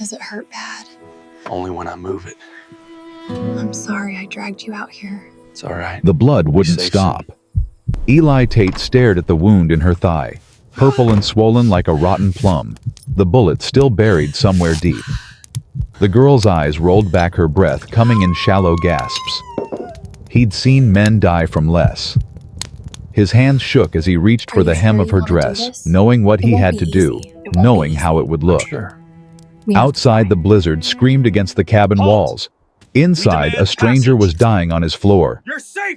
Does it hurt bad? Only when I move it. I'm sorry I dragged you out here. It's all right. The blood wouldn't safe stop. Eli Tate stared at the wound in her thigh, purple and swollen like a rotten plum, the bullet still buried somewhere deep. The girl's eyes rolled back, her breath coming in shallow gasps. He'd seen men die from less. His hands shook as he reached for the hem of her dress, knowing what he had to do, knowing how it would look. Sure. Outside, the blizzard screamed against the cabin walls. Inside, a stranger was dying on his floor.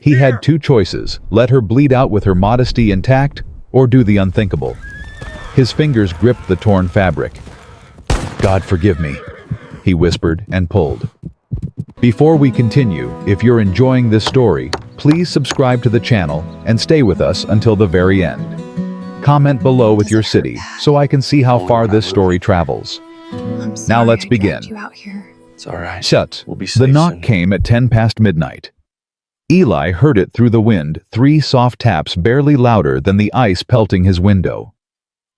He had two choices: let her bleed out with her modesty intact, or do the unthinkable. His fingers gripped the torn fabric. "God forgive me," he whispered and pulled. Before we continue, if you're enjoying this story, please subscribe to the channel and stay with us until the very end. Comment below with your city so I can see how far this story travels. I'm sorry Now let's I begin. dragged you out here. It's all right. Shut. We'll be The safe knock soon. came at 10 past midnight. Eli heard it through the wind, 3 soft taps barely louder than the ice pelting his window.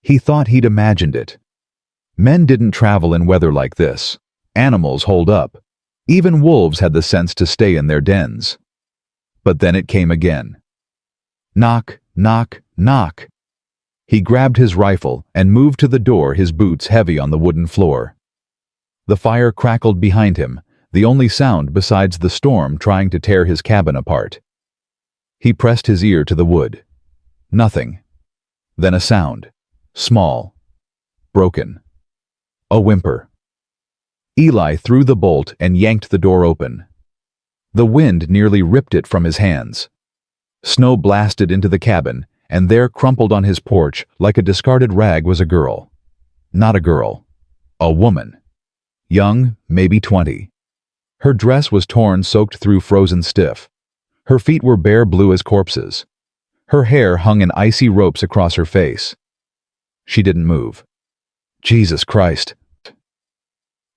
He thought he'd imagined it. Men didn't travel in weather like this. Animals holed up. Even wolves had the sense to stay in their dens. But then it came again. Knock, knock, knock. He grabbed his rifle and moved to the door, his boots heavy on the wooden floor. The fire crackled behind him, the only sound besides the storm trying to tear his cabin apart. He pressed his ear to the wood. Nothing. Then a sound. Small. Broken. A whimper. Eli threw the bolt and yanked the door open. The wind nearly ripped it from his hands. Snow blasted into the cabin, and there, crumpled on his porch like a discarded rag, was a girl. Not a girl. A woman. Young, maybe 20. Her dress was torn, soaked through, frozen stiff. Her feet were bare, blue as corpses. Her hair hung in icy ropes across her face. She didn't move. Jesus Christ.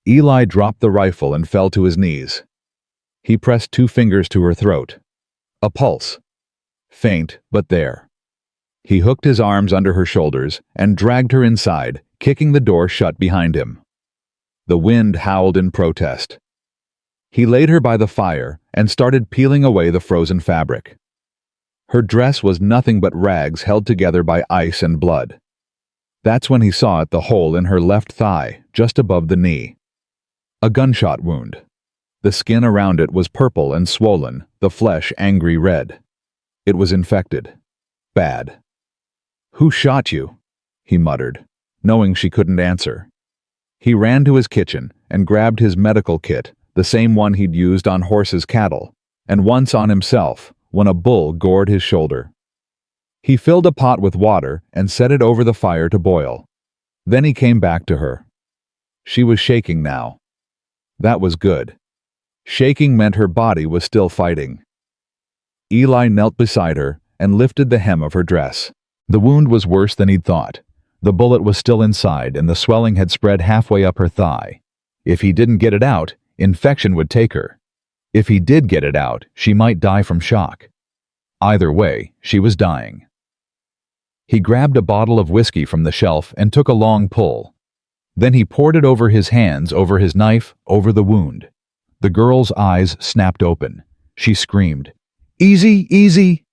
Eli dropped the rifle and fell to his knees. He pressed 2 fingers to her throat. A pulse. Faint, but there. He hooked his arms under her shoulders and dragged her inside, kicking the door shut behind him. The wind howled in protest. He laid her by the fire and started peeling away the frozen fabric. Her dress was nothing but rags held together by ice and blood. That's when he saw it, the hole in her left thigh, just above the knee. A gunshot wound. The skin around it was purple and swollen, the flesh angry red. It was infected. Bad. "Who shot you?" he muttered, knowing she couldn't answer. He ran to his kitchen and grabbed his medical kit, the same one he'd used on horses' cattle, and once on himself, when a bull gored his shoulder. He filled a pot with water and set it over the fire to boil. Then he came back to her. She was shaking now. That was good. Shaking meant her body was still fighting. Eli knelt beside her and lifted the hem of her dress. The wound was worse than he'd thought. The bullet was still inside, and the swelling had spread halfway up her thigh. If he didn't get it out, infection would take her. If he did get it out, she might die from shock. Either way, she was dying. He grabbed a bottle of whiskey from the shelf and took a long pull. Then he poured it over his hands, over his knife, over the wound. The girl's eyes snapped open. She screamed, "Easy, easy!"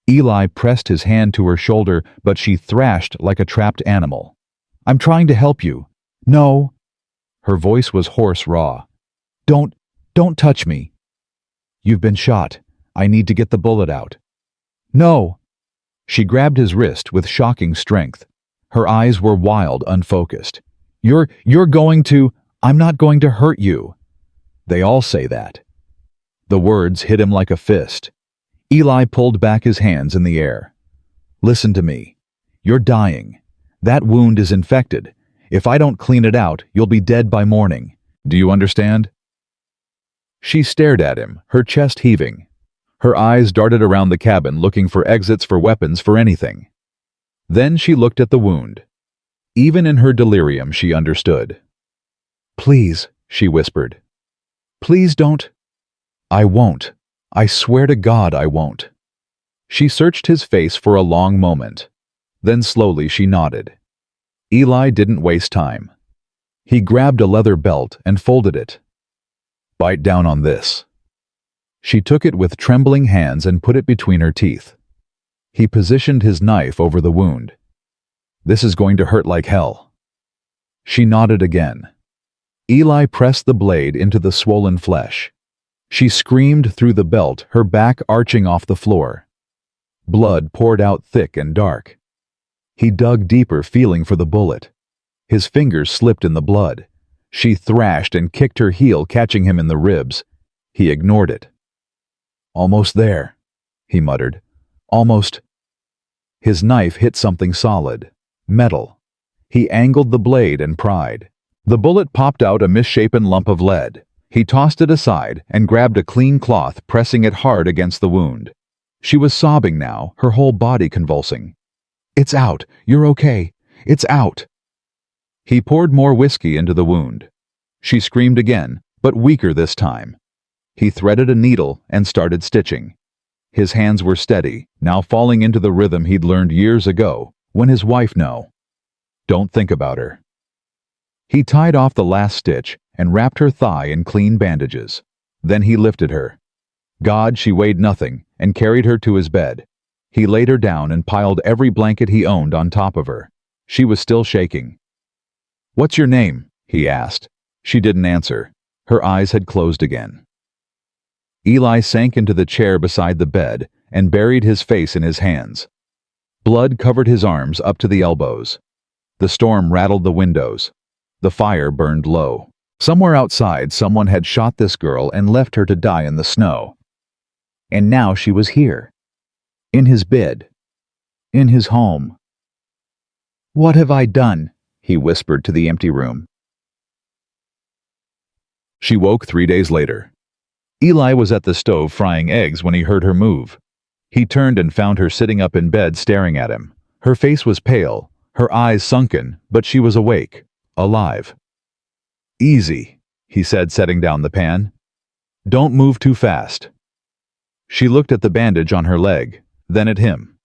Eli pressed his hand to her shoulder, but she thrashed like a trapped animal. "I'm trying to help you." "No." Her voice was hoarse, raw. Don't touch me." "You've been shot. I need to get the bullet out." "No." She grabbed his wrist with shocking strength. Her eyes were wild, unfocused. You're going to... I'm not going to hurt you." They all say that. The words hit him like a fist. Eli pulled back his hands in the air. "Listen to me. You're dying. That wound is infected. If I don't clean it out, you'll be dead by morning. Do you understand?" She stared at him, her chest heaving. Her eyes darted around the cabin, looking for exits, for weapons, for anything. Then she looked at the wound. Even in her delirium, she understood. "Please," she whispered. "Please don't." "I won't. I swear to God I won't." She searched his face for a long moment. Then slowly she nodded. Eli didn't waste time. He grabbed a leather belt and folded it. "Bite down on this." She took it with trembling hands and put it between her teeth. He positioned his knife over the wound. "This is going to hurt like hell." She nodded again. Eli pressed the blade into the swollen flesh. She screamed through the belt, her back arching off the floor. Blood poured out thick and dark. He dug deeper, feeling for the bullet. His fingers slipped in the blood. She thrashed and kicked her heel, catching him in the ribs. He ignored it. "Almost there," he muttered. "Almost." His knife hit something solid. Metal. He angled the blade and pried. The bullet popped out a misshapen lump of lead. He tossed it aside and grabbed a clean cloth, pressing it hard against the wound. She was sobbing now, her whole body convulsing. "It's out. You're okay. It's out." He poured more whiskey into the wound. She screamed again, but weaker this time. He threaded a needle and started stitching. His hands were steady, now falling into the rhythm he'd learned years ago, when his wife knew. "Don't think about her." He tied off the last stitch and wrapped her thigh in clean bandages. Then he lifted her. God, she weighed nothing, and carried her to his bed. He laid her down and piled every blanket he owned on top of her. She was still shaking. "What's your name?" he asked. She didn't answer. Her eyes had closed again. Eli sank into the chair beside the bed and buried his face in his hands. Blood covered his arms up to the elbows. The storm rattled the windows. The fire burned low. Somewhere outside, someone had shot this girl and left her to die in the snow. And now she was here. In his bed. In his home. "What have I done?" he whispered to the empty room. She woke 3 days later. Eli was at the stove frying eggs when he heard her move. He turned and found her sitting up in bed staring at him. Her face was pale, her eyes sunken, but she was awake, alive. "Easy," he said, setting down the pan. "Don't move too fast." She looked at the bandage on her leg, then at him.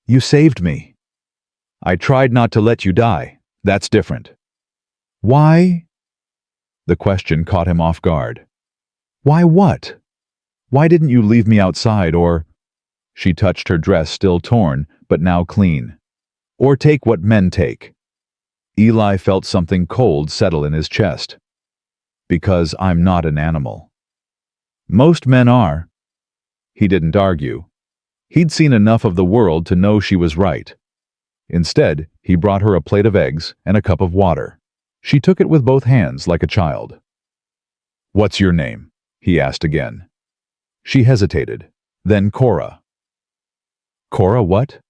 "You saved me." "I tried not to let you die. That's different." "Why?" The question caught him off guard. "Why what? Why didn't you leave me outside or—" She touched her dress, still torn, but now clean. "Or take what men take." Eli felt something cold settle in his chest. "Because I'm not an animal." "Most men are." He didn't argue. He'd seen enough of the world to know she was right. Instead, he brought her a plate of eggs and a cup of water. She took it with both hands like a child. "What's your name?" he asked again. She hesitated. Then Cora. "Cora what?"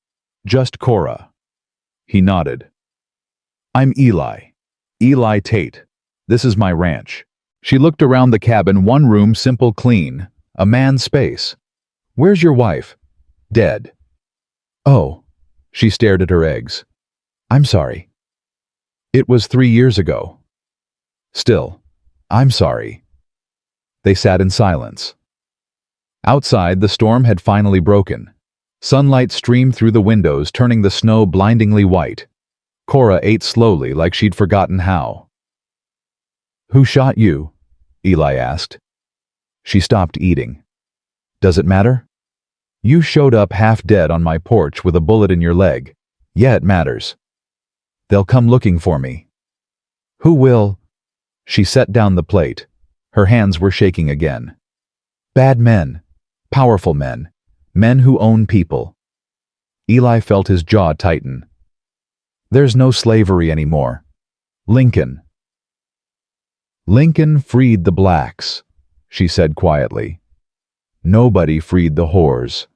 "Just Cora." He nodded. "I'm Eli. Eli Tate. This is my ranch." She looked around the cabin, one room, simple, clean. A man's space. "Where's your wife?" "Dead." "Oh." She stared at her eggs. "I'm sorry." "It was 3 years ago." "Still, I'm sorry." They sat in silence. Outside, the storm had finally broken. Sunlight streamed through the windows, turning the snow blindingly white. Cora ate slowly, like she'd forgotten how. "Who shot you?" Eli asked. She stopped eating. "Does it matter?" "You showed up half dead on my porch with a bullet in your leg. Yeah, it matters. They'll come looking for me." "Who will?" She set down the plate. Her hands were shaking again. "Bad men. Powerful men. Men who own people." Eli felt his jaw tighten. "There's no slavery anymore. Lincoln." "Lincoln freed the blacks," she said quietly. "Nobody freed the whores."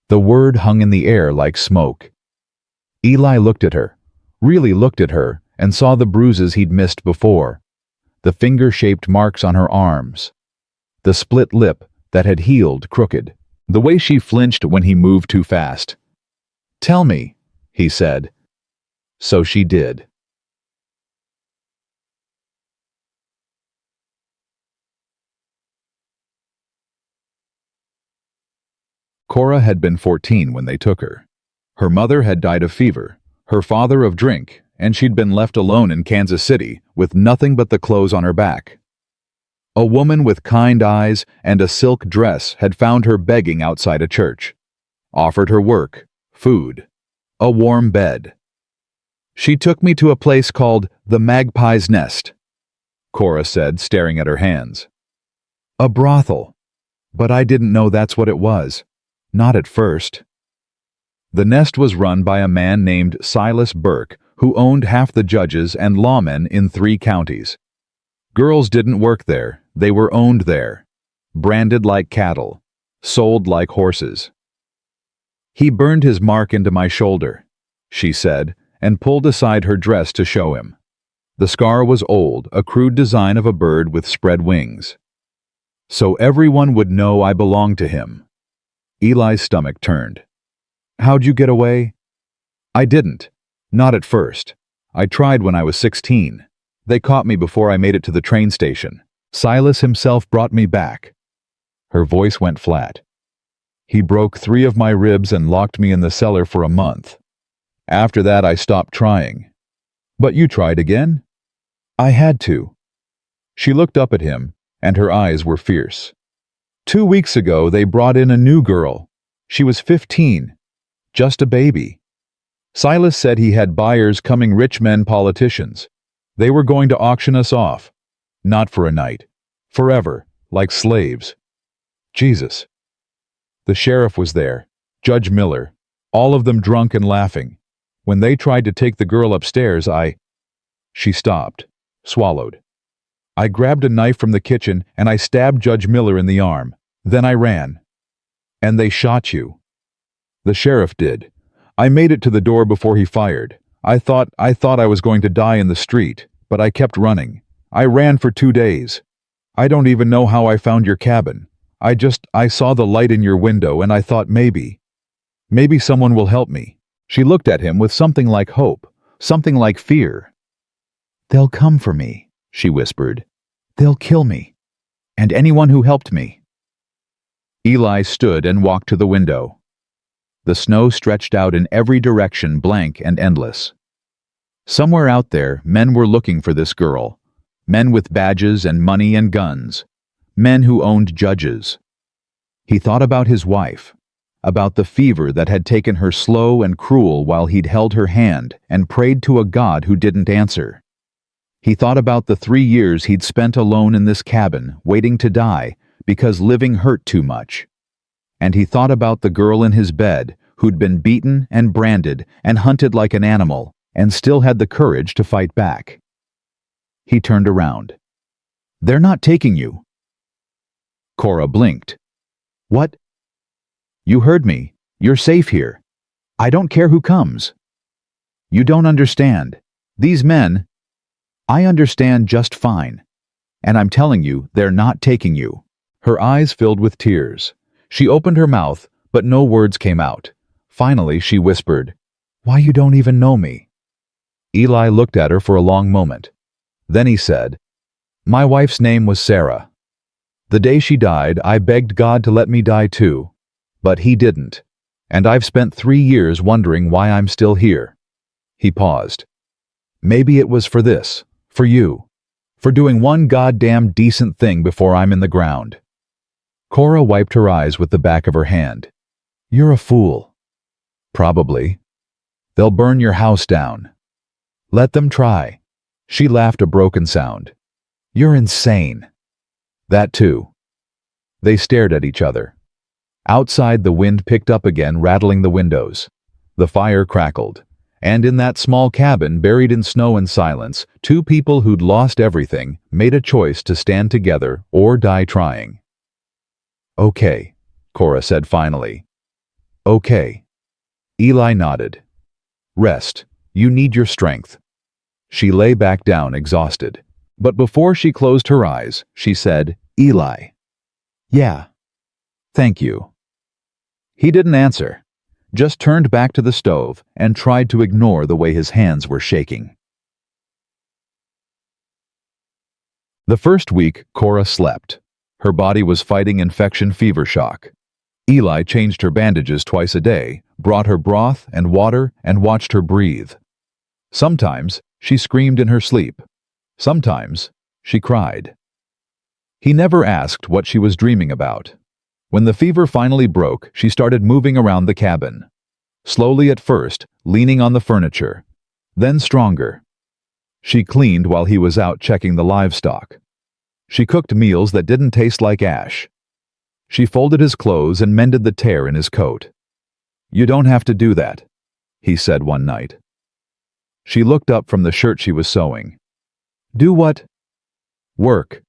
The word hung in the air like smoke. Eli looked at her, really looked at her, and saw the bruises he'd missed before. The finger-shaped marks on her arms. The split lip that had healed crooked. The way she flinched when he moved too fast. "Tell me," he said. So she did. Cora had been 14 when they took her. Her mother had died of fever, her father of drink, and she'd been left alone in Kansas City with nothing but the clothes on her back. A woman with kind eyes and a silk dress had found her begging outside a church, offered her work, food, a warm bed. She took me to a place called the Magpie's Nest, Cora said, staring at her hands. A brothel, but I didn't know that's what it was. Not at first. The nest was run by a man named Silas Burke, who owned half the judges and lawmen in 3 counties. Girls didn't work there, they were owned there, branded like cattle, sold like horses. He burned his mark into my shoulder, she said, and pulled aside her dress to show him. The scar was old, a crude design of a bird with spread wings. So everyone would know I belonged to him. Eli's stomach turned. How'd you get away? I didn't. Not at first. I tried when I was 16. They caught me before I made it to the train station. Silas himself brought me back. Her voice went flat. He broke 3 of my ribs and locked me in the cellar for a month. After that, I stopped trying. But you tried again? I had to. She looked up at him, and her eyes were fierce. 2 weeks ago, they brought in a new girl. She was 15, just a baby. Silas said he had buyers coming, rich men politicians. They were going to auction us off. Not for a night. Forever, like slaves. Jesus. The sheriff was there, Judge Miller, all of them drunk and laughing. When they tried to take the girl upstairs, She stopped, swallowed. I grabbed a knife from the kitchen and I stabbed Judge Miller in the arm. Then I ran. And they shot you. The sheriff did. I made it to the door before he fired. I thought I was going to die in the street, but I kept running. I ran for 2 days. I don't even know how I found your cabin. I saw the light in your window and I thought maybe someone will help me. She looked at him with something like hope, something like fear. They'll come for me, she whispered. They'll kill me. And anyone who helped me. Eli stood and walked to the window. The snow stretched out in every direction, blank and endless. Somewhere out there, men were looking for this girl. Men with badges and money and guns. Men who owned judges. He thought about his wife, about the fever that had taken her slow and cruel while he'd held her hand and prayed to a God who didn't answer. He thought about the 3 years he'd spent alone in this cabin, waiting to die, because living hurt too much. And he thought about the girl in his bed, who'd been beaten and branded and hunted like an animal, and still had the courage to fight back. He turned around. They're not taking you. Cora blinked. What? You heard me. You're safe here. I don't care who comes. You don't understand. These men... I understand just fine. And I'm telling you, they're not taking you. Her eyes filled with tears. She opened her mouth, but no words came out. Finally, she whispered, Why, you don't even know me. Eli looked at her for a long moment. Then he said, My wife's name was Sarah. The day she died, I begged God to let me die too. But he didn't. And I've spent 3 years wondering why I'm still here. He paused. Maybe it was for this, for you. For doing one goddamn decent thing before I'm in the ground. Cora wiped her eyes with the back of her hand. You're a fool. Probably. They'll burn your house down. Let them try. She laughed a broken sound. You're insane. That too. They stared at each other. Outside, the wind picked up again, rattling the windows. The fire crackled. And in that small cabin, buried in snow and silence, 2 people who'd lost everything made a choice to stand together or die trying. Okay, Cora said finally. Okay. Eli nodded. Rest. You need your strength. She lay back down, exhausted. But before she closed her eyes, she said, Eli. Yeah. Thank you. He didn't answer, just turned back to the stove and tried to ignore the way his hands were shaking. The first week, Cora slept. Her body was fighting infection fever shock. Eli changed her bandages twice a day, brought her broth and water, and watched her breathe. Sometimes she screamed in her sleep. Sometimes she cried. He never asked what she was dreaming about. When the fever finally broke, she started moving around the cabin. Slowly at first, leaning on the furniture. Then stronger. She cleaned while he was out checking the livestock. She cooked meals that didn't taste like ash. She folded his clothes and mended the tear in his coat. "You don't have to do that," he said one night. She looked up from the shirt she was sewing. "Do what?" "Work.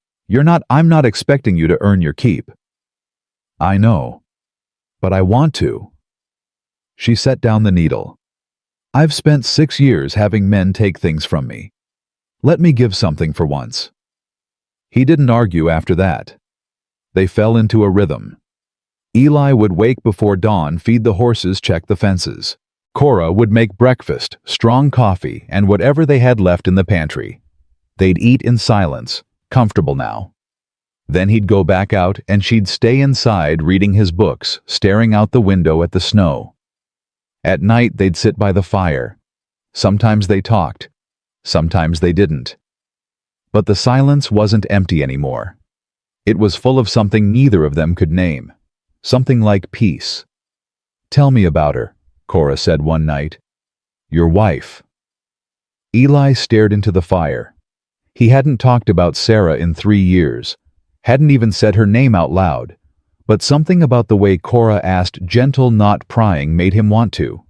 I'm not expecting you to earn your keep." "I know. But I want to." She set down the needle. "I've spent 6 years having men take things from me. Let me give something for once." He didn't argue after that. They fell into a rhythm. Eli would wake before dawn, feed the horses, check the fences. Cora would make breakfast, strong coffee, and whatever they had left in the pantry. They'd eat in silence, comfortable now. Then he'd go back out and she'd stay inside reading his books, staring out the window at the snow. At night they'd sit by the fire. Sometimes they talked. Sometimes they didn't. But the silence wasn't empty anymore. It was full of something neither of them could name. Something like peace. "Tell me about her," Cora said one night. "Your wife." Eli stared into the fire. He hadn't talked about Sarah in 3 years, hadn't even said her name out loud, but something about the way Cora asked, gentle, not prying, made him want to.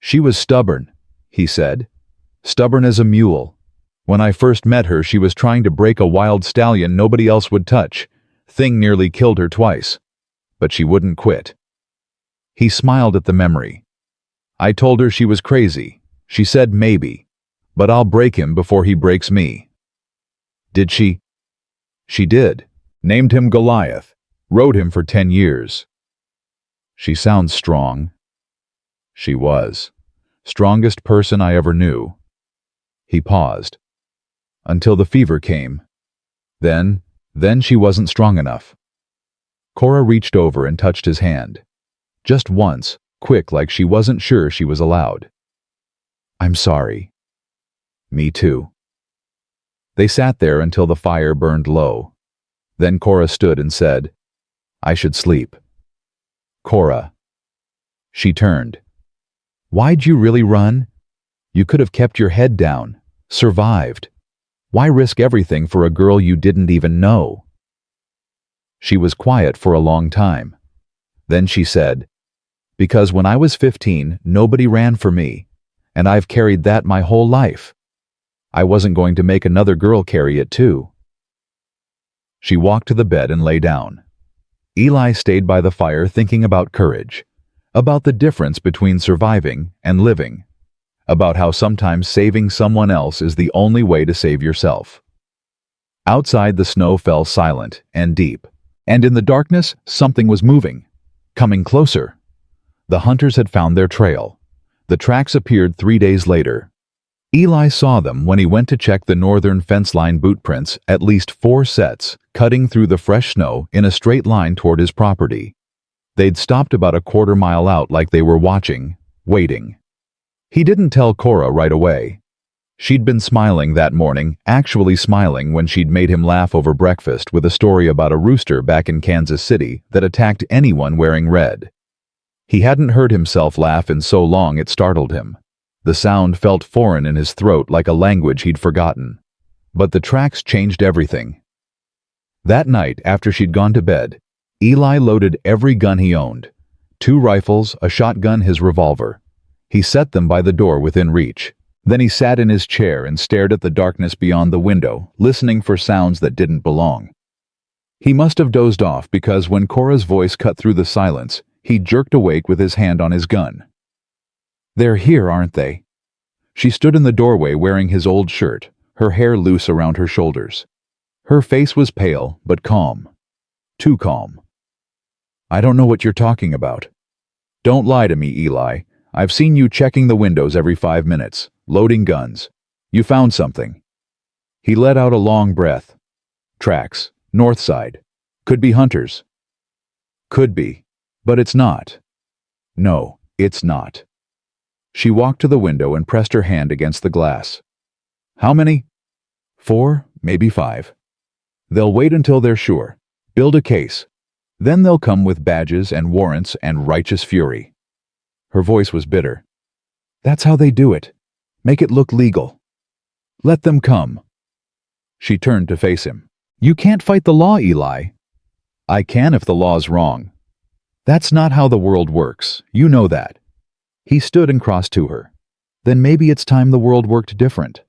"She was stubborn," he said. "Stubborn as a mule. When I first met her, she was trying to break a wild stallion nobody else would touch. Thing nearly killed her twice. But she wouldn't quit." He smiled at the memory. "I told her she was crazy. She said maybe. But I'll break him before he breaks me." "Did she?" "She did. Named him Goliath. Rode him for 10 years. "She sounds strong." She was. Strongest person I ever knew. He paused. "Until the fever came. Then she wasn't strong enough." Cora reached over and touched his hand. Just once, quick, like she wasn't sure she was allowed. "I'm sorry." "Me too." They sat there until the fire burned low. Then Cora stood and said, "I should sleep." "Cora." She turned. "Why'd you really run? You could have kept your head down, survived. Why risk everything for a girl you didn't even know?" She was quiet for a long time. Then she said, "Because when I was 15, nobody ran for me, and I've carried that my whole life. I wasn't going to make another girl carry it too." She walked to the bed and lay down. Eli stayed by the fire thinking about courage, about the difference between surviving and living, about how sometimes saving someone else is the only way to save yourself. Outside, the snow fell silent and deep, and in the darkness something was moving, coming closer. The hunters had found their trail. The tracks appeared 3 days later. Eli saw them when he went to check the northern fence line boot prints, at least 4 sets, cutting through the fresh snow in a straight line toward his property. They'd stopped about a quarter mile out, like they were watching, waiting. He didn't tell Cora right away. She'd been smiling that morning, actually smiling when she'd made him laugh over breakfast with a story about a rooster back in Kansas City that attacked anyone wearing red. He hadn't heard himself laugh in so long it startled him. The sound felt foreign in his throat, like a language he'd forgotten. But the tracks changed everything. That night, after she'd gone to bed, Eli loaded every gun he owned. 2 rifles, a shotgun, his revolver. He set them by the door within reach. Then he sat in his chair and stared at the darkness beyond the window, listening for sounds that didn't belong. He must have dozed off, because when Cora's voice cut through the silence, he jerked awake with his hand on his gun. "They're here, aren't they?" She stood in the doorway wearing his old shirt, her hair loose around her shoulders. Her face was pale, but calm. Too calm. "I don't know what you're talking about." "Don't lie to me, Eli. I've seen you checking the windows every 5 minutes, loading guns. You found something." He let out a long breath. "Tracks, north side. Could be hunters." "Could be, but it's not." "No, it's not." She walked to the window and pressed her hand against the glass. How many? 4, maybe 5. They'll wait until they're sure. Build a case. Then they'll come with badges and warrants and righteous fury. Her voice was bitter. That's how they do it. Make it look legal. Let them come. She turned to face him. You can't fight the law, Eli. I can if the law's wrong. That's not how the world works. You know that. He stood and crossed to her. Then maybe it's time the world worked different.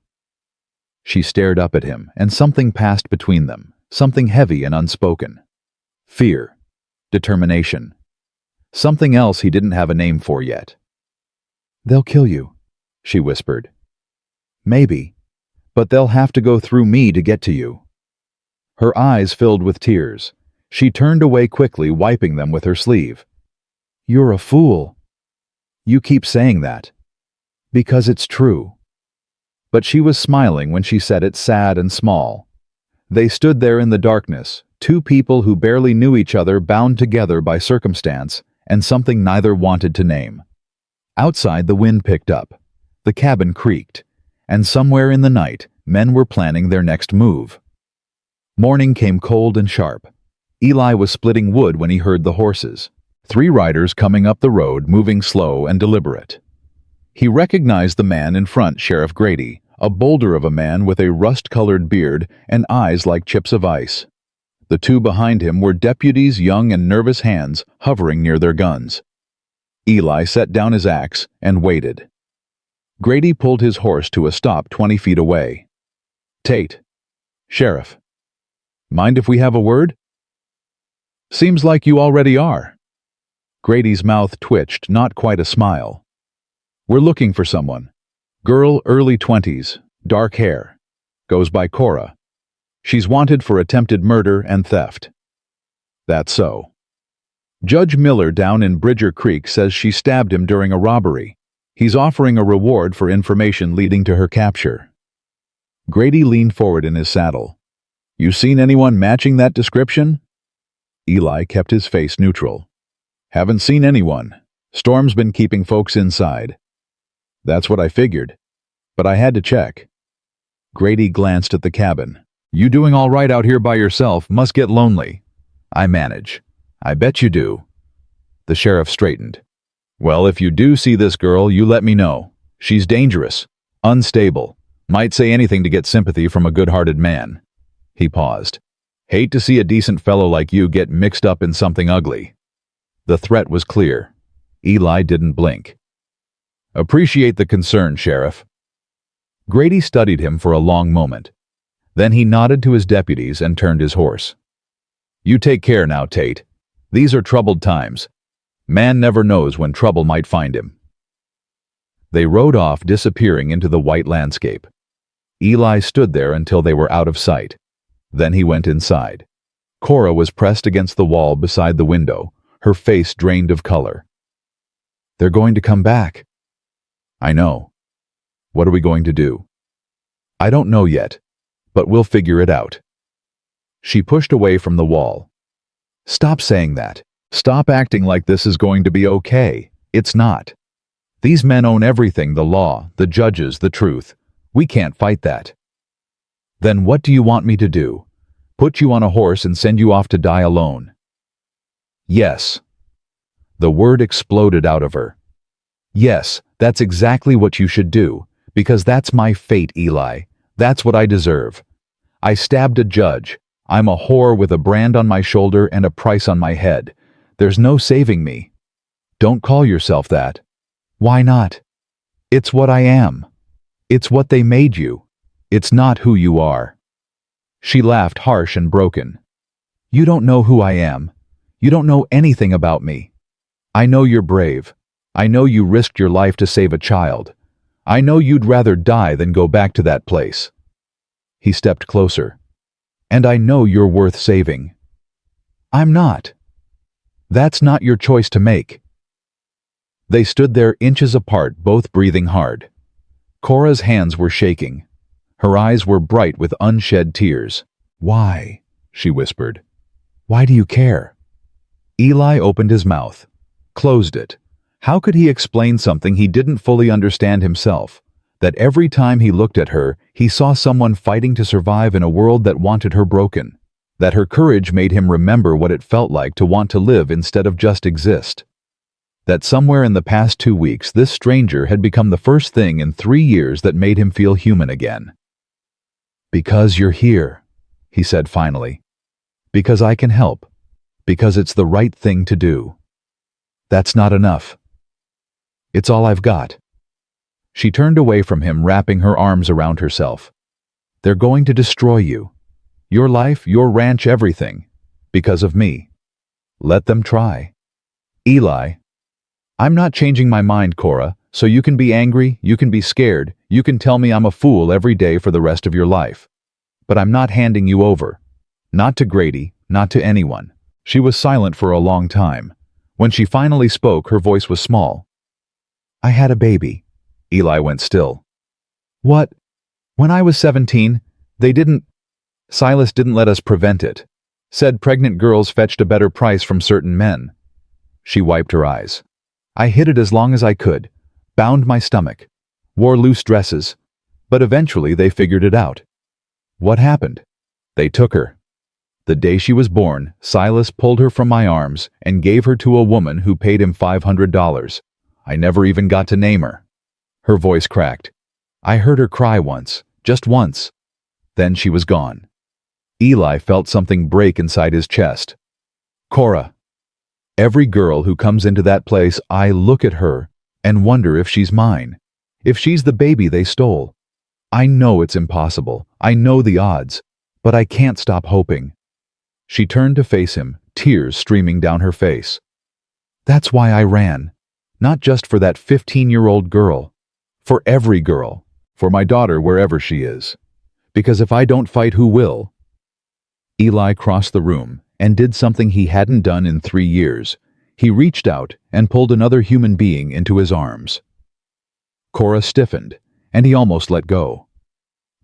She stared up at him, and something passed between them, something heavy and unspoken. Fear. Determination. Something else he didn't have a name for yet. They'll kill you, she whispered. Maybe, but they'll have to go through me to get to you. Her eyes filled with tears. She turned away quickly, wiping them with her sleeve. You're a fool. You keep saying that. Because it's true. But she was smiling when she said it, sad and small. They stood there in the darkness, two people who barely knew each other, bound together by circumstance and something neither wanted to name. Outside, the wind picked up. The cabin creaked, and somewhere in the night, men were planning their next move. Morning came cold and sharp. Eli was splitting wood when he heard the horses. 3 riders coming up the road, moving slow and deliberate. He recognized the man in front, Sheriff Grady, a boulder of a man with a rust-colored beard and eyes like chips of ice. The 2 behind him were deputies, young and nervous hands hovering near their guns. Eli set down his axe and waited. Grady pulled his horse to a stop 20 feet away. Tate. Sheriff. Mind if we have a word? Seems like you already are. Grady's mouth twitched, not quite a smile. We're looking for someone. Girl, early 20s, dark hair. Goes by Cora. She's wanted for attempted murder and theft. That's so. Judge Miller down in Bridger Creek says she stabbed him during a robbery. He's offering a reward for information leading to her capture. Grady leaned forward in his saddle. You seen anyone matching that description? Eli kept his face neutral. Haven't seen anyone. Storm's been keeping folks inside. That's what I figured. But I had to check. Grady glanced at the cabin. You doing all right out here by yourself? Must get lonely. I manage. I bet you do. The sheriff straightened. Well, if you do see this girl, you let me know. She's dangerous, unstable, might say anything to get sympathy from a good-hearted man. He paused. Hate to see a decent fellow like you get mixed up in something ugly. The threat was clear. Eli didn't blink. Appreciate the concern, Sheriff. Grady studied him for a long moment. Then he nodded to his deputies and turned his horse. You take care now, Tate. These are troubled times. Man never knows when trouble might find him. They rode off, disappearing into the white landscape. Eli stood there until they were out of sight. Then he went inside. Cora was pressed against the wall beside the window, her face drained of color. They're going to come back. I know. What are we going to do? I don't know yet, but we'll figure it out. She pushed away from the wall. Stop saying that. Stop acting like this is going to be okay. It's not. These men own everything, the law, the judges, the truth. We can't fight that. Then what do you want me to do? Put you on a horse and send you off to die alone? Yes. The word exploded out of her. Yes, that's exactly what you should do, because that's my fate, Eli. That's what I deserve. I stabbed a judge. I'm a whore with a brand on my shoulder and a price on my head. There's no saving me. Don't call yourself that. Why not? It's what I am. It's what they made you. It's not who you are. She laughed, harsh and broken. You don't know who I am. You don't know anything about me. I know you're brave. I know you risked your life to save a child. I know you'd rather die than go back to that place. He stepped closer. And I know you're worth saving. I'm not. That's not your choice to make. They stood there inches apart, both breathing hard. Cora's hands were shaking. Her eyes were bright with unshed tears. Why? She whispered. Why do you care? Eli opened his mouth, closed it. How could he explain something he didn't fully understand himself? That every time he looked at her, he saw someone fighting to survive in a world that wanted her broken. That her courage made him remember what it felt like to want to live instead of just exist. That somewhere in the past 2 weeks, this stranger had become the first thing in 3 years that made him feel human again. "Because you're here," he said finally. "Because I can help. Because it's the right thing to do. That's not enough. It's all I've got." She turned away from him, wrapping her arms around herself. "They're going to destroy you. Your life, your ranch, everything. Because of me. Let them try." "Eli, I'm not changing my mind, Cora, so you can be angry, you can be scared, you can tell me I'm a fool every day for the rest of your life. But I'm not handing you over. Not to Grady, not to anyone." She was silent for a long time. When she finally spoke, her voice was small. "I had a baby." Eli went still. "What? When I was 17, Silas didn't let us prevent it. Said pregnant girls fetched a better price from certain men." She wiped her eyes. "I hid it as long as I could, bound my stomach, wore loose dresses, but eventually they figured it out." "What happened?" "They took her. The day she was born, Silas pulled her from my arms and gave her to a woman who paid him $500. I never even got to name her." Her voice cracked. "I heard her cry once, just once. Then she was gone." Eli felt something break inside his chest. "Cora, every girl who comes into that place, I look at her and wonder if she's mine, if she's the baby they stole. I know it's impossible. I know the odds, but I can't stop hoping." She turned to face him, tears streaming down her face. "That's why I ran. Not just for that 15-year-old girl. For every girl. For my daughter wherever she is. Because if I don't fight, who will?" Eli crossed the room and did something he hadn't done in 3 years. He reached out and pulled another human being into his arms. Cora stiffened, and he almost let go.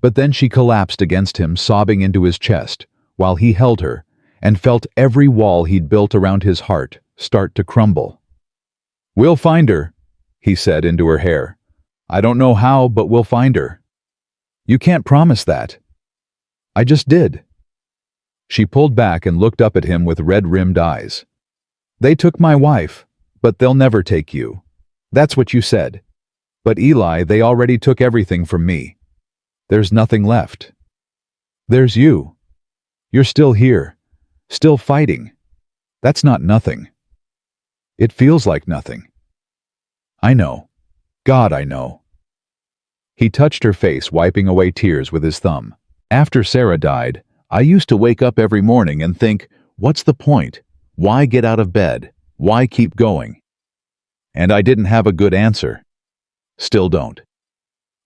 But then she collapsed against him, sobbing into his chest, while he held her and felt every wall he'd built around his heart start to crumble. "We'll find her," he said into her hair. "I don't know how, but we'll find her." "You can't promise that." "I just did." She pulled back and looked up at him with red-rimmed eyes. "They took my wife, but they'll never take you. That's what you said. But Eli, they already took everything from me. There's nothing left. There's you. You're still here, still fighting. That's not nothing. It feels like nothing. I know. God, I know." He touched her face, wiping away tears with his thumb. "After Sarah died, I used to wake up every morning and think, what's the point? Why get out of bed? Why keep going? And I didn't have a good answer. Still don't.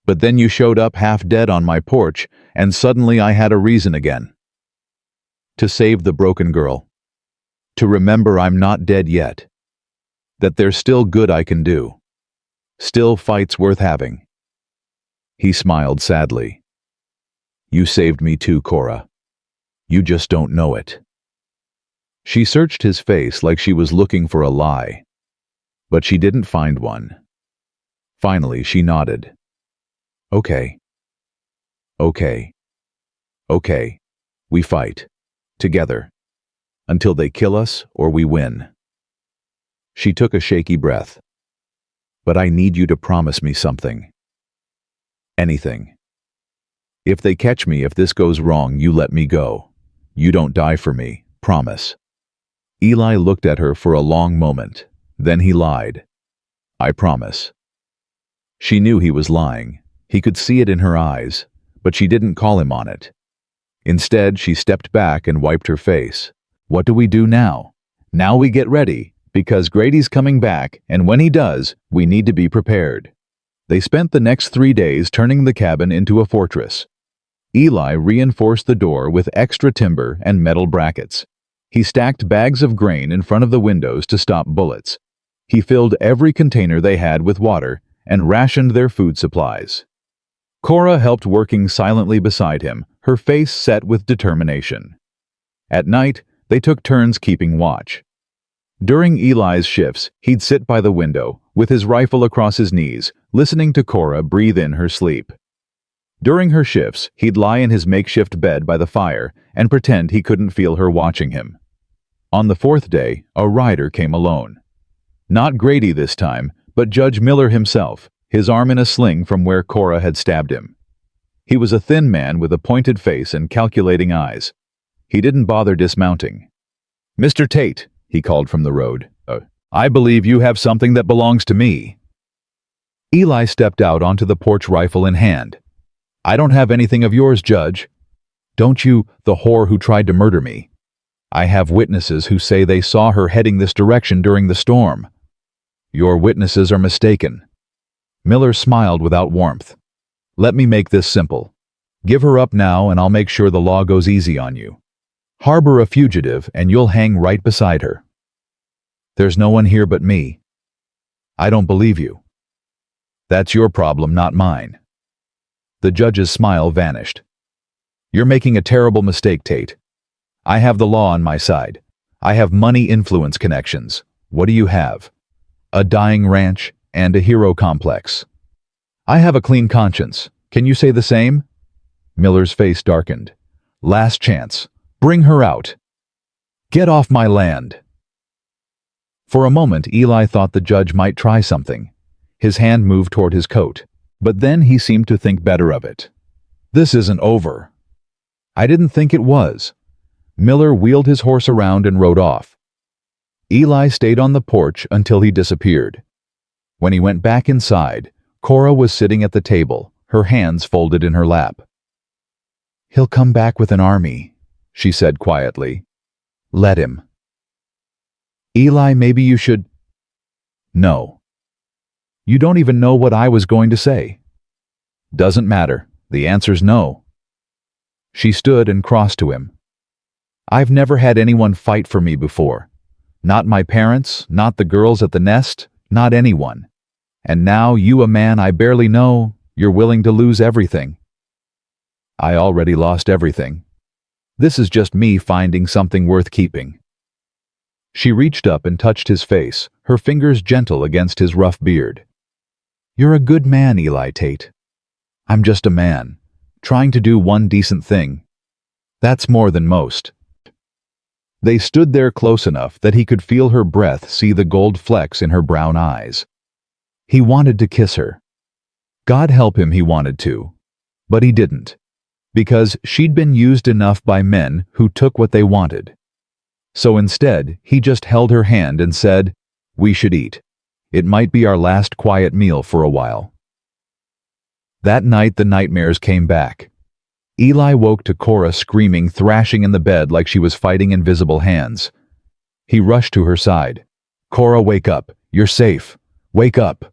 But then you showed up half dead on my porch, and suddenly I had a reason again. To save the broken girl. To remember I'm not dead yet. That there's still good I can do. Still fights worth having." He smiled sadly. "You saved me too, Cora. You just don't know it." She searched his face like she was looking for a lie, but she didn't find one. Finally, she nodded. "Okay. Okay. Okay. We fight. Together. Until they kill us or we win." She took a shaky breath. "But I need you to promise me something. Anything. If they catch me, if this goes wrong, you let me go. You don't die for me. Promise." Eli looked at her for a long moment. Then he lied. "I promise." She knew he was lying. He could see it in her eyes, but she didn't call him on it. Instead, she stepped back and wiped her face. "What do we do now?" "Now we get ready, because Grady's coming back, and when he does, we need to be prepared." They spent the next 3 days turning the cabin into a fortress. Eli reinforced the door with extra timber and metal brackets. He stacked bags of grain in front of the windows to stop bullets. He filled every container they had with water and rationed their food supplies. Cora helped, working silently beside him, her face set with determination. At night, they took turns keeping watch. During Eli's shifts, he'd sit by the window, with his rifle across his knees, listening to Cora breathe in her sleep. During her shifts, he'd lie in his makeshift bed by the fire and pretend he couldn't feel her watching him. On the fourth day, a rider came alone. Not Grady this time, but Judge Miller himself, his arm in a sling from where Cora had stabbed him. He was a thin man with a pointed face and calculating eyes. He didn't bother dismounting. "Mr. Tate," he called from the road, "I believe you have something that belongs to me." Eli stepped out onto the porch, rifle in hand. "I don't have anything of yours, Judge." "Don't you, the whore who tried to murder me? I have witnesses who say they saw her heading this direction during the storm." "Your witnesses are mistaken." Miller smiled without warmth. "Let me make this simple. Give her up now and I'll make sure the law goes easy on you. Harbor a fugitive and you'll hang right beside her." "There's no one here but me." "I don't believe you." "That's your problem, not mine." The judge's smile vanished. "You're making a terrible mistake, Tate. I have the law on my side. I have money, influence, connections. What do you have? A dying ranch and a hero complex. I have a clean conscience. Can you say the same?" Miller's face darkened. "Last chance. Bring her out. Get off my land." For a moment, Eli thought the judge might try something. His hand moved toward his coat, but then he seemed to think better of it. "This isn't over." "I didn't think it was." Miller wheeled his horse around and rode off. Eli stayed on the porch until he disappeared. When he went back inside, Cora was sitting at the table, her hands folded in her lap. "He'll come back with an army," she said quietly. "Let him." "Eli, maybe you should—" "No." "You don't even know what I was going to say." "Doesn't matter. The answer's no." She stood and crossed to him. "I've never had anyone fight for me before. Not my parents, not the girls at the nest, not anyone. And now you, a man I barely know, you're willing to lose everything." "I already lost everything. This is just me finding something worth keeping." She reached up and touched his face, her fingers gentle against his rough beard. "You're a good man, Eli Tate. I'm just a man, trying to do one decent thing. That's more than most." They stood there close enough that he could feel her breath, see the gold flecks in her brown eyes. He wanted to kiss her. God help him, he wanted to. But he didn't. Because she'd been used enough by men who took what they wanted. So instead, he just held her hand and said, "We should eat. It might be our last quiet meal for a while." That night the nightmares came back. Eli woke to Cora screaming, thrashing in the bed like she was fighting invisible hands. He rushed to her side. "Cora, wake up. You're safe. Wake up."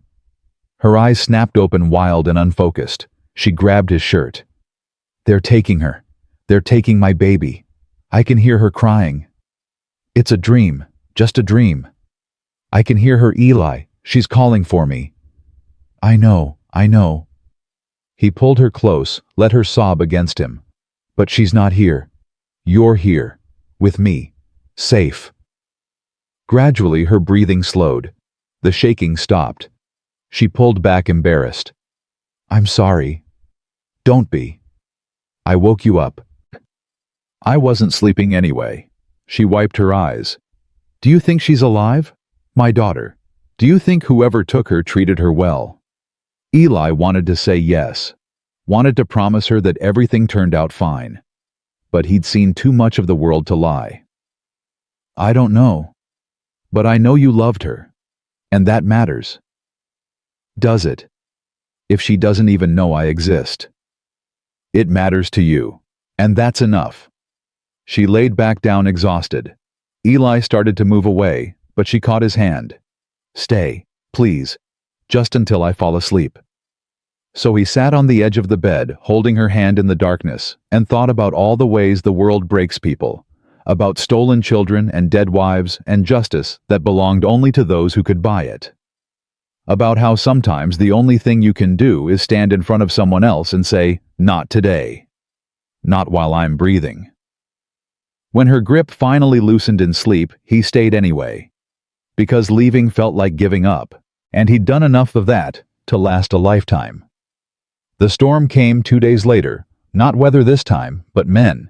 Her eyes snapped open, wild and unfocused. She grabbed his shirt. "They're taking her. They're taking my baby. I can hear her crying. It's a dream, just a dream. I can hear her, Eli. She's calling for me." I know. He pulled her close, let her sob against him. "But she's not here. You're here. With me. Safe." Gradually her breathing slowed. The shaking stopped. She pulled back, embarrassed. "I'm sorry." "Don't be. I woke you up." "I wasn't sleeping anyway." She wiped her eyes. "Do you think she's alive? My daughter. Do you think whoever took her treated her well?" Eli wanted to say yes. Wanted to promise her that everything turned out fine. But he'd seen too much of the world to lie. "I don't know. But I know you loved her. And that matters." "Does it? If she doesn't even know I exist." "It matters to you. And that's enough." She laid back down, exhausted. Eli started to move away, but she caught his hand. "Stay, please. Just until I fall asleep." So he sat on the edge of the bed, holding her hand in the darkness, and thought about all the ways the world breaks people, about stolen children and dead wives and justice that belonged only to those who could buy it. About how sometimes the only thing you can do is stand in front of someone else and say, "Not today. Not while I'm breathing." When her grip finally loosened in sleep, he stayed anyway. Because leaving felt like giving up, and he'd done enough of that to last a lifetime. The storm came 2 days later, not weather this time, but men.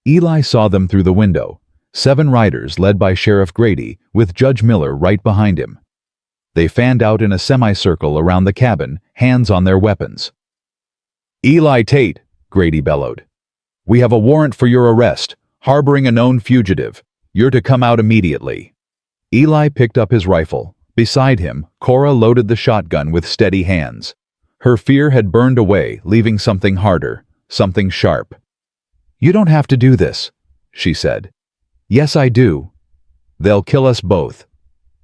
Eli saw them through the window, 7 riders led by Sheriff Grady, with Judge Miller right behind him. They fanned out in a semicircle around the cabin, hands on their weapons. "Eli Tate," Grady bellowed. "We have a warrant for your arrest, harboring a known fugitive. You're to come out immediately." Eli picked up his rifle. Beside him, Cora loaded the shotgun with steady hands. Her fear had burned away, leaving something harder, something sharp. "You don't have to do this," she said. "Yes, I do. They'll kill us both.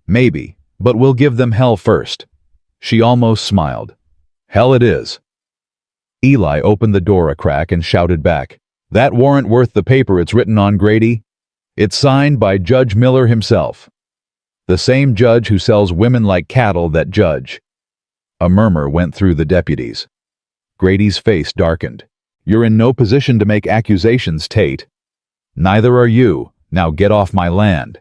Maybe, but we'll give them hell first." She almost smiled. "Hell it is." Eli opened the door a crack and shouted back, "That warrant worth the paper it's written on, Grady? It's signed by Judge Miller himself. The same judge who sells women like cattle, that judge." A murmur went through the deputies. Grady's face darkened. "You're in no position to make accusations, Tate." "Neither are you. Now get off my land."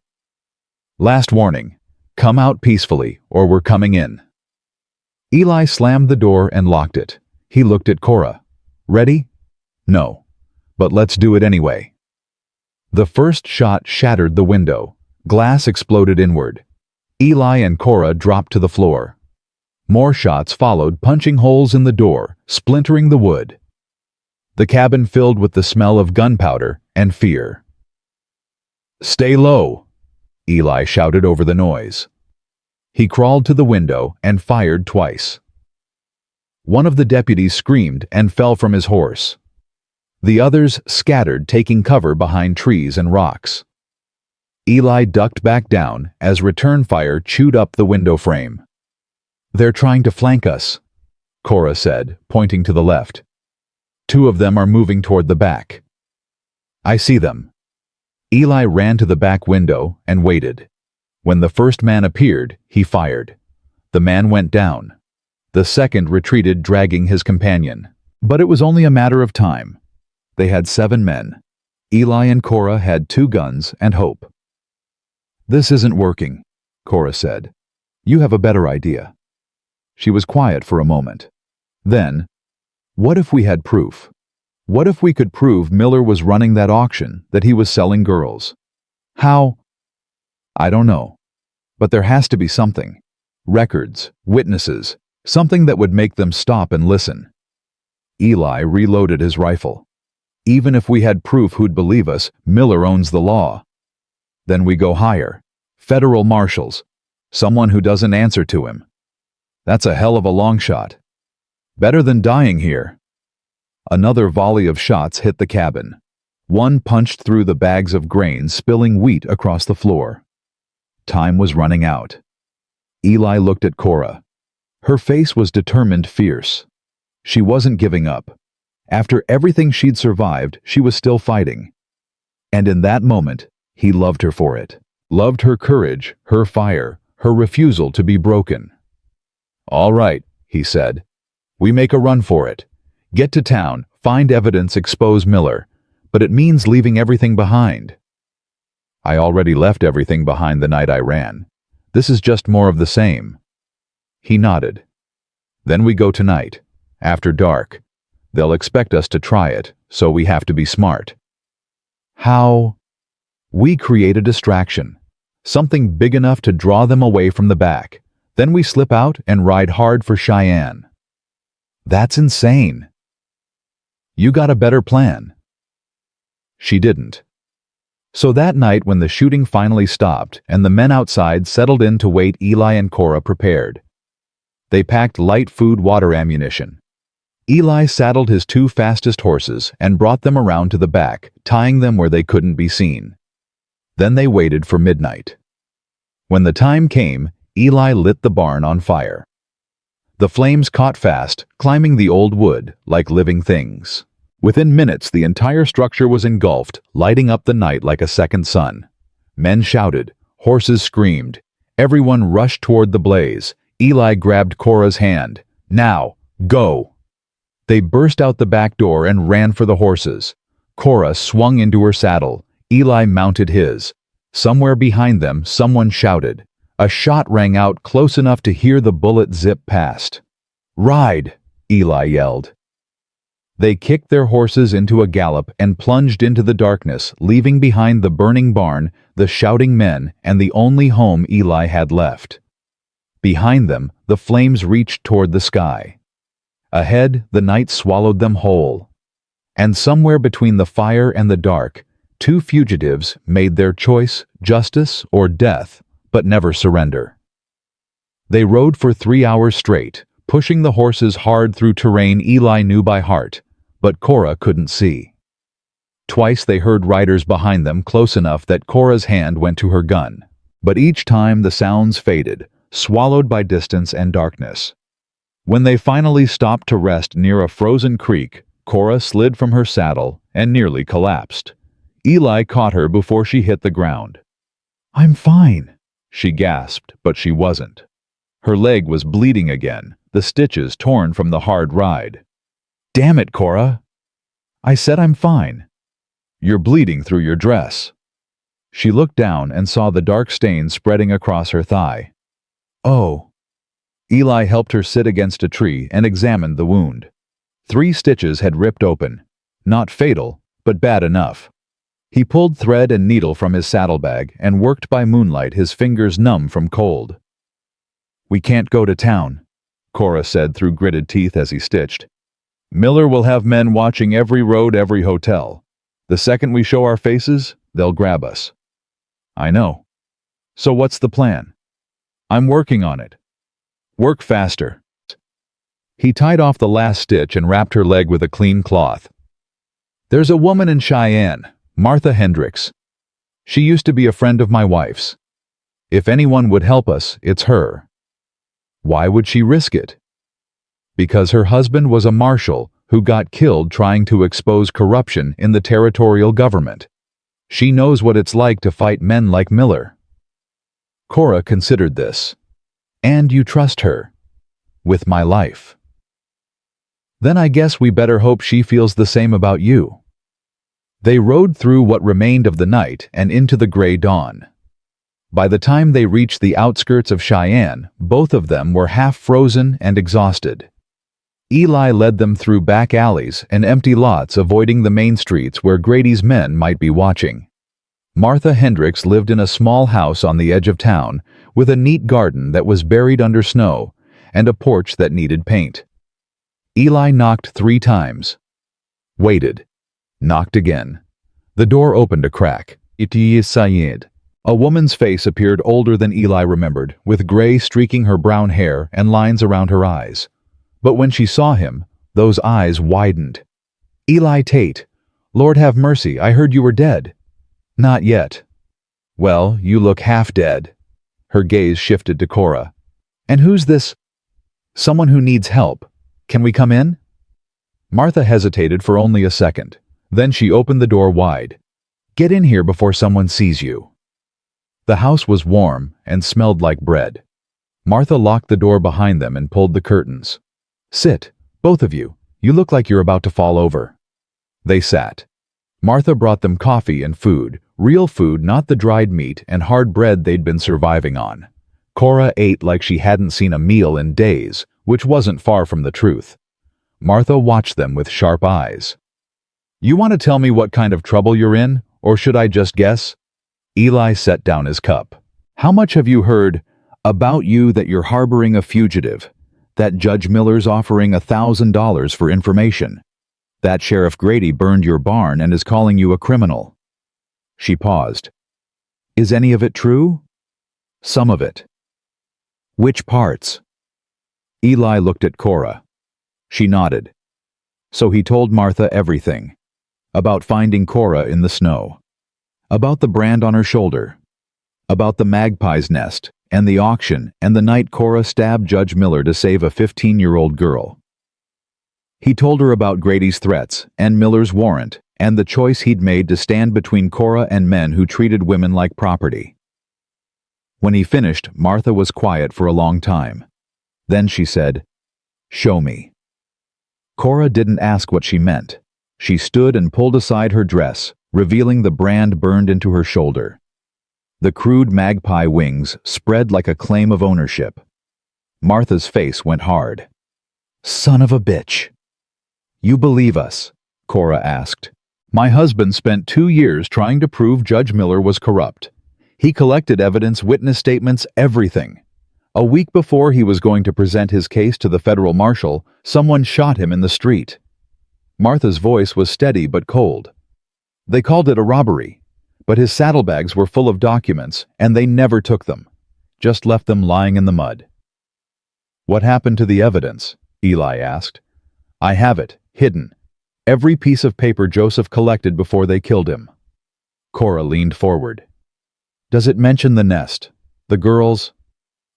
"Last warning. Come out peacefully, or we're coming in." Eli slammed the door and locked it. He looked at Cora. "Ready?" "No. But let's do it anyway." The first shot shattered the window. Glass exploded inward. Eli and Cora dropped to the floor. More shots followed, punching holes in the door, splintering the wood. The cabin filled with the smell of gunpowder and fear. "Stay low," Eli shouted over the noise. He crawled to the window and fired twice. One of the deputies screamed and fell from his horse. The others scattered, taking cover behind trees and rocks. Eli ducked back down as return fire chewed up the window frame. "They're trying to flank us," Cora said, pointing to the left. "2 of them are moving toward the back." "I see them." Eli ran to the back window and waited. When the first man appeared, he fired. The man went down. The second retreated, dragging his companion. But it was only a matter of time. They had 7 men. Eli and Cora had 2 guns and hope. "This isn't working," Cora said. "You have a better idea." She was quiet for a moment. Then, "What if we had proof? What if we could prove Miller was running that auction, that he was selling girls? How? I don't know. But there has to be something. Records, witnesses, something that would make them stop and listen." Eli reloaded his rifle. "Even if we had proof, who'd believe us? Miller owns the law." "Then we go higher. Federal marshals. Someone who doesn't answer to him." "That's a hell of a long shot." "Better than dying here." Another volley of shots hit the cabin. One punched through the bags of grain, spilling wheat across the floor. Time was running out. Eli looked at Cora. Her face was determined, fierce. She wasn't giving up. After everything she'd survived, she was still fighting. And in that moment, he loved her for it. Loved her courage, her fire, her refusal to be broken. "All right," he said. "We make a run for it. Get to town, find evidence, expose Miller. But it means leaving everything behind." "I already left everything behind the night I ran. This is just more of the same." He nodded. "Then we go tonight, after dark. They'll expect us to try it, so we have to be smart." "How?" "We create a distraction. Something big enough to draw them away from the back. Then we slip out and ride hard for Cheyenne." "That's insane." "You got a better plan." She didn't. So that night, when the shooting finally stopped and the men outside settled in to wait, Eli and Cora prepared. They packed light food, water, ammunition. Eli saddled his 2 fastest horses and brought them around to the back, tying them where they couldn't be seen. Then they waited for midnight. When the time came, Eli lit the barn on fire. The flames caught fast, climbing the old wood like living things. Within minutes, the entire structure was engulfed, lighting up the night like a second sun. Men shouted, horses screamed. Everyone rushed toward the blaze. Eli grabbed Cora's hand. "Now, go!" They burst out the back door and ran for the horses. Cora swung into her saddle. Eli mounted his. Somewhere behind them, someone shouted. A shot rang out close enough to hear the bullet zip past. "Ride!" Eli yelled. They kicked their horses into a gallop and plunged into the darkness, leaving behind the burning barn, the shouting men, and the only home Eli had left. Behind them, the flames reached toward the sky. Ahead, the night swallowed them whole. And somewhere between the fire and the dark, two fugitives made their choice, justice or death, but never surrender. They rode for 3 hours straight, pushing the horses hard through terrain Eli knew by heart, but Cora couldn't see. Twice they heard riders behind them close enough that Cora's hand went to her gun, but each time the sounds faded, swallowed by distance and darkness. When they finally stopped to rest near a frozen creek, Cora slid from her saddle and nearly collapsed. Eli caught her before she hit the ground. "I'm fine," she gasped, but she wasn't. Her leg was bleeding again, the stitches torn from the hard ride. "Damn it, Cora!" "I said I'm fine." "You're bleeding through your dress." She looked down and saw the dark stain spreading across her thigh. "Oh." Eli helped her sit against a tree and examined the wound. 3 stitches had ripped open. Not fatal, but bad enough. He pulled thread and needle from his saddlebag and worked by moonlight, his fingers numb from cold. "We can't go to town," Cora said through gritted teeth as he stitched. "Miller will have men watching every road, every hotel. The second we show our faces, they'll grab us." "I know. So what's the plan?" "I'm working on it." "Work faster." He tied off the last stitch and wrapped her leg with a clean cloth. "There's a woman in Cheyenne, Martha Hendricks. She used to be a friend of my wife's. If anyone would help us, it's her." "Why would she risk it?" "Because her husband was a marshal who got killed trying to expose corruption in the territorial government. She knows what it's like to fight men like Miller." Cora considered this. "And you trust her?" "With my life." "Then I guess we better hope she feels the same about you." They rode through what remained of the night and into the gray dawn. By the time they reached the outskirts of Cheyenne, both of them were half frozen and exhausted. Eli led them through back alleys and empty lots, avoiding the main streets where Grady's men might be watching. Martha Hendricks lived in a small house on the edge of town, with a neat garden that was buried under snow and a porch that needed paint. Eli knocked 3 times. Waited. Knocked again. The door opened a crack. "It is Sayed." A woman's face appeared older than Eli remembered, with gray streaking her brown hair and lines around her eyes. But when she saw him, those eyes widened. "Eli Tate. Lord have mercy, I heard you were dead." "Not yet." "Well, you look half dead." Her gaze shifted to Cora. "And who's this?" "Someone who needs help. Can we come in?" Martha hesitated for only a second. Then she opened the door wide. "Get in here before someone sees you." The house was warm and smelled like bread. Martha locked the door behind them and pulled the curtains. "Sit, both of you. You look like you're about to fall over." They sat. Martha brought them coffee and food, real food, not the dried meat and hard bread they'd been surviving on. Cora ate like she hadn't seen a meal in days, which wasn't far from the truth. Martha watched them with sharp eyes. "You want to tell me what kind of trouble you're in, or should I just guess?" Eli set down his cup. "How much have you heard about you that you're harboring a fugitive? That Judge Miller's offering $1,000 for information? That Sheriff Grady burned your barn and is calling you a criminal?" She paused. "Is any of it true?" "Some of it." "Which parts?" Eli looked at Cora. She nodded. So he told Martha everything. About finding Cora in the snow. About the brand on her shoulder. About the magpie's nest, and the auction, and the night Cora stabbed Judge Miller to save a 15-year-old girl. He told her about Grady's threats, and Miller's warrant, and the choice he'd made to stand between Cora and men who treated women like property. When he finished, Martha was quiet for a long time. Then she said, "Show me." Cora didn't ask what she meant. She stood and pulled aside her dress, revealing the brand burned into her shoulder. The crude magpie wings spread like a claim of ownership. Martha's face went hard. Son of a bitch. You believe us? Cora asked. My husband spent 2 years trying to prove Judge Miller was corrupt. He collected evidence, witness statements, everything. A week before he was going to present his case to the federal marshal, someone shot him in the street. Martha's voice was steady but cold. They called it a robbery, but his saddlebags were full of documents, and they never took them, just left them lying in the mud. What happened to the evidence? Eli asked. I have it, hidden. Every piece of paper Joseph collected before they killed him. Cora leaned forward. Does it mention the nest? The girls?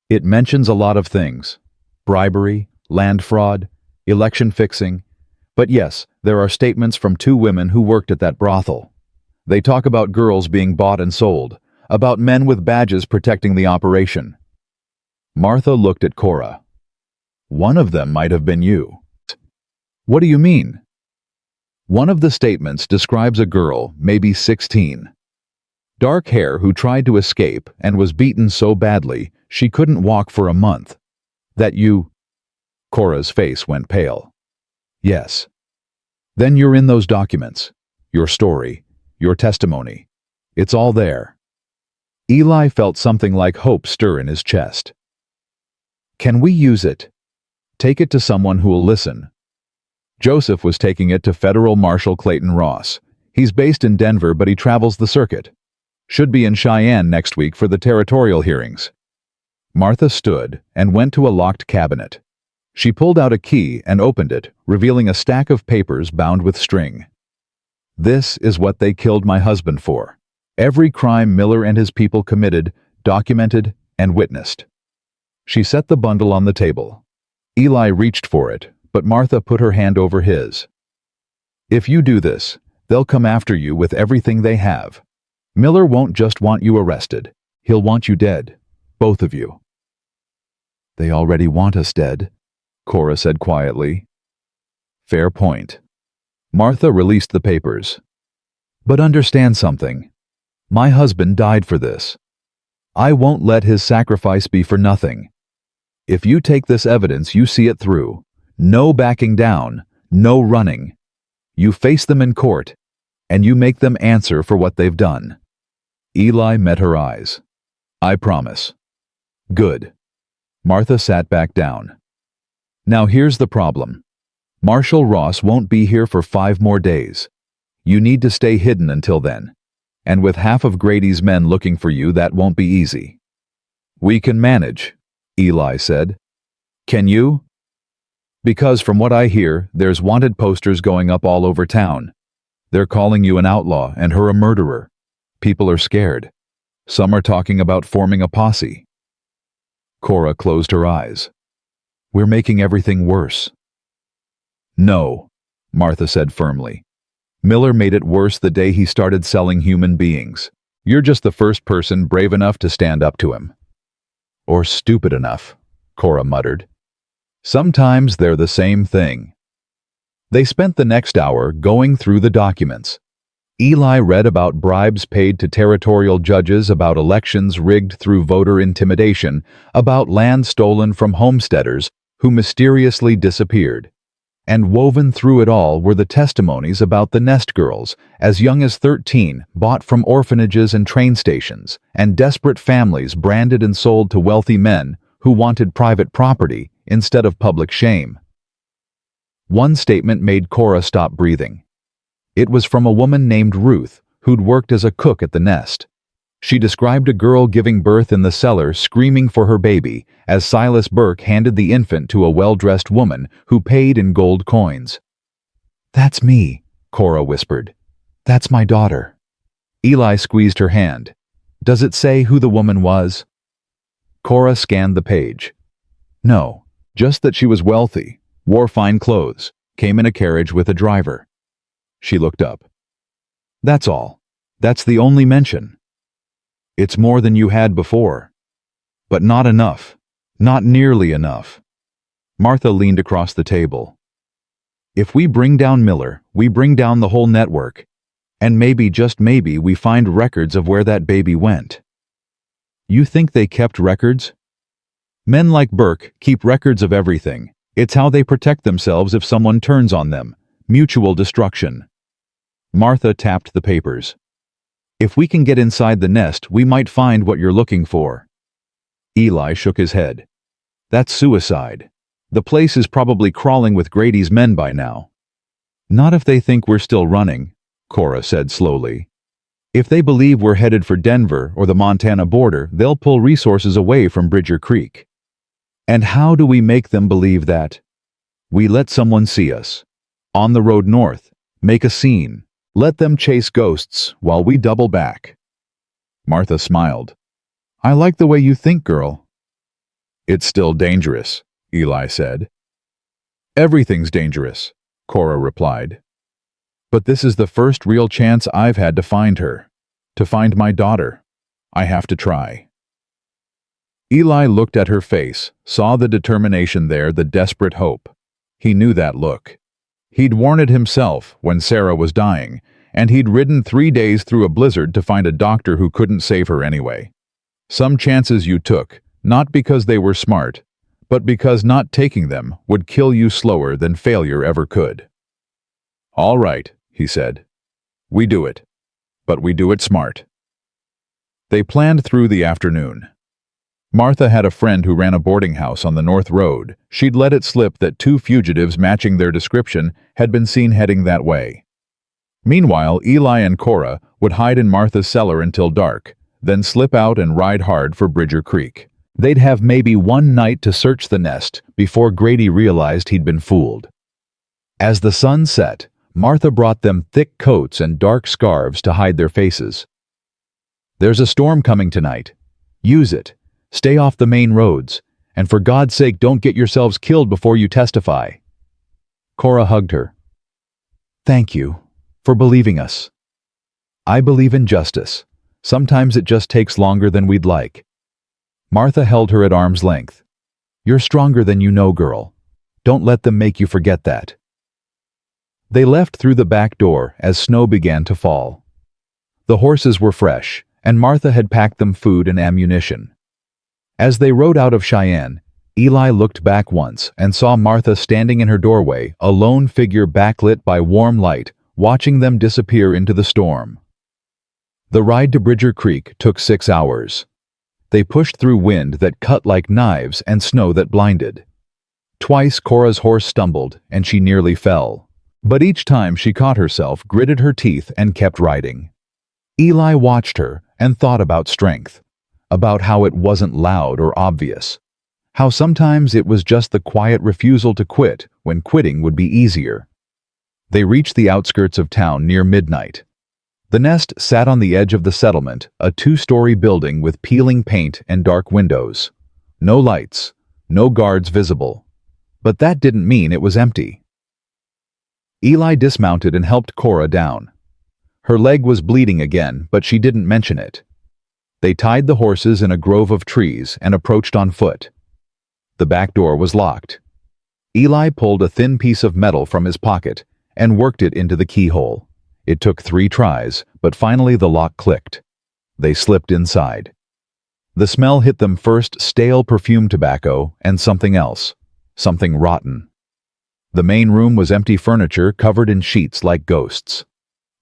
It mentions a lot of things. Bribery, land fraud, election fixing. But yes, there are statements from 2 women who worked at that brothel. They talk about girls being bought and sold, about men with badges protecting the operation. Martha looked at Cora. One of them might have been you. What do you mean? One of the statements describes a girl, maybe 16. Dark hair who tried to escape and was beaten so badly she couldn't walk for a month. That you... Cora's face went pale. Yes. Then you're in those documents. Your story. Your testimony. It's all there. Eli felt something like hope stir in his chest. Can we use it? Take it to someone who will listen. Joseph was taking it to Federal Marshal Clayton Ross. He's based in Denver, but he travels the circuit. Should be in Cheyenne next week for the territorial hearings. Martha stood and went to a locked cabinet. She pulled out a key and opened it, revealing a stack of papers bound with string. This is what they killed my husband for. Every crime Miller and his people committed, documented, and witnessed. She set the bundle on the table. Eli reached for it, but Martha put her hand over his. If you do this, they'll come after you with everything they have. Miller won't just want you arrested. He'll want you dead. Both of you. They already want us dead, Cora said quietly. Fair point. Martha released the papers. But understand something. My husband died for this. I won't let his sacrifice be for nothing. If you take this evidence, you see it through. No backing down, no running. You face them in court, and you make them answer for what they've done. Eli met her eyes. I promise. Good. Martha sat back down. Now here's the problem. Marshal Ross won't be here for 5 more days. You need to stay hidden until then. And with half of Grady's men looking for you, that won't be easy. We can manage, Eli said. Can you? Because from what I hear, there's wanted posters going up all over town. They're calling you an outlaw and her a murderer. People are scared. Some are talking about forming a posse. Cora closed her eyes. We're making everything worse. No, Martha said firmly. Miller made it worse the day he started selling human beings. You're just the first person brave enough to stand up to him. Or stupid enough, Cora muttered. Sometimes they're the same thing. They spent the next hour going through the documents. Eli read about bribes paid to territorial judges, about elections rigged through voter intimidation, about land stolen from homesteaders who mysteriously disappeared. And woven through it all were the testimonies about the nest girls, as young as 13, bought from orphanages and train stations, and desperate families branded and sold to wealthy men who wanted private property instead of public shame. One statement made Cora stop breathing. It was from a woman named Ruth, who'd worked as a cook at the nest. She described a girl giving birth in the cellar screaming for her baby as Silas Burke handed the infant to a well-dressed woman who paid in gold coins. That's me, Cora whispered. That's my daughter. Eli squeezed her hand. Does it say who the woman was? Cora scanned the page. No, just that she was wealthy, wore fine clothes, came in a carriage with a driver. She looked up. That's all. That's the only mention. It's more than you had before. But not enough. Not nearly enough. Martha leaned across the table. If we bring down Miller, we bring down the whole network. And maybe, just maybe, we find records of where that baby went. You think they kept records? Men like Burke keep records of everything. It's how they protect themselves if someone turns on them. Mutual destruction. Martha tapped the papers. If we can get inside the nest, we might find what you're looking for. Eli shook his head. That's suicide. The place is probably crawling with Grady's men by now. Not if they think we're still running, Cora said slowly. If they believe we're headed for Denver or the Montana border, they'll pull resources away from Bridger Creek. And how do we make them believe that? We let someone see us. On the road north, make a scene. Let them chase ghosts while we double back. Martha smiled. I like the way you think, girl. It's still dangerous, Eli said. Everything's dangerous, Cora replied. But this is the first real chance I've had to find her. To find my daughter. I have to try. Eli looked at her face, saw the determination there, the desperate hope. He knew that look. He'd worn it himself when Sarah was dying, and he'd ridden 3 days through a blizzard to find a doctor who couldn't save her anyway. Some chances you took, not because they were smart, but because not taking them would kill you slower than failure ever could. All right, he said. We do it. But we do it smart. They planned through the afternoon. Martha had a friend who ran a boarding house on the North Road. She'd let it slip that 2 fugitives matching their description had been seen heading that way. Meanwhile, Eli and Cora would hide in Martha's cellar until dark, then slip out and ride hard for Bridger Creek. They'd have maybe one night to search the nest before Grady realized he'd been fooled. As the sun set, Martha brought them thick coats and dark scarves to hide their faces. There's a storm coming tonight. Use it. Stay off the main roads, and for God's sake don't get yourselves killed before you testify. Cora hugged her. Thank you for believing us. I believe in justice. Sometimes it just takes longer than we'd like. Martha held her at arm's length. You're stronger than you know, girl. Don't let them make you forget that. They left through the back door as snow began to fall. The horses were fresh, and Martha had packed them food and ammunition. As they rode out of Cheyenne, Eli looked back once and saw Martha standing in her doorway, a lone figure backlit by warm light, watching them disappear into the storm. The ride to Bridger Creek took 6 hours. They pushed through wind that cut like knives and snow that blinded. Twice Cora's horse stumbled and she nearly fell. But each time she caught herself, gritted her teeth, and kept riding. Eli watched her and thought about strength, about how it wasn't loud or obvious, how sometimes it was just the quiet refusal to quit when quitting would be easier. They reached the outskirts of town near midnight. The nest sat on the edge of the settlement, a 2-story building with peeling paint and dark windows. No lights, no guards visible. But that didn't mean it was empty. Eli dismounted and helped Cora down. Her leg was bleeding again, but she didn't mention it. They tied the horses in a grove of trees and approached on foot. The back door was locked. Eli pulled a thin piece of metal from his pocket and worked it into the keyhole. It took 3 tries, but finally the lock clicked. They slipped inside. The smell hit them first, stale perfume tobacco and something else, something rotten. The main room was empty furniture covered in sheets like ghosts.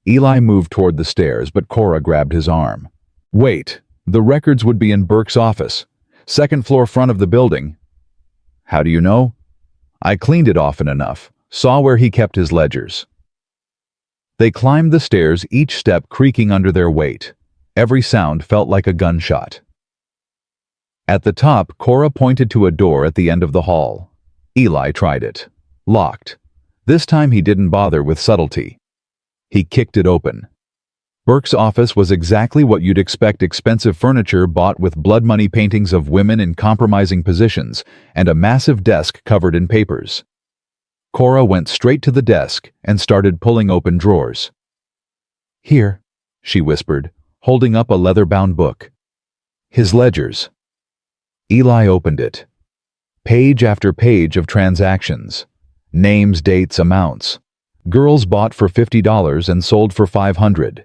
Eli moved toward the stairs, but Cora grabbed his arm. Wait, the records would be in Burke's office, 2nd floor front of the building. How do you know? I cleaned it often enough, saw where he kept his ledgers. They climbed the stairs, each step creaking under their weight. Every sound felt like a gunshot. At the top, Cora pointed to a door at the end of the hall. Eli tried it. Locked. This time he didn't bother with subtlety. He kicked it open. Burke's office was exactly what you'd expect: expensive furniture bought with blood money, paintings of women in compromising positions, and a massive desk covered in papers. Cora went straight to the desk and started pulling open drawers. Here, she whispered, holding up a leather-bound book. His ledgers. Eli opened it. Page after page of transactions. Names, dates, amounts. Girls bought for $50 and sold for $500.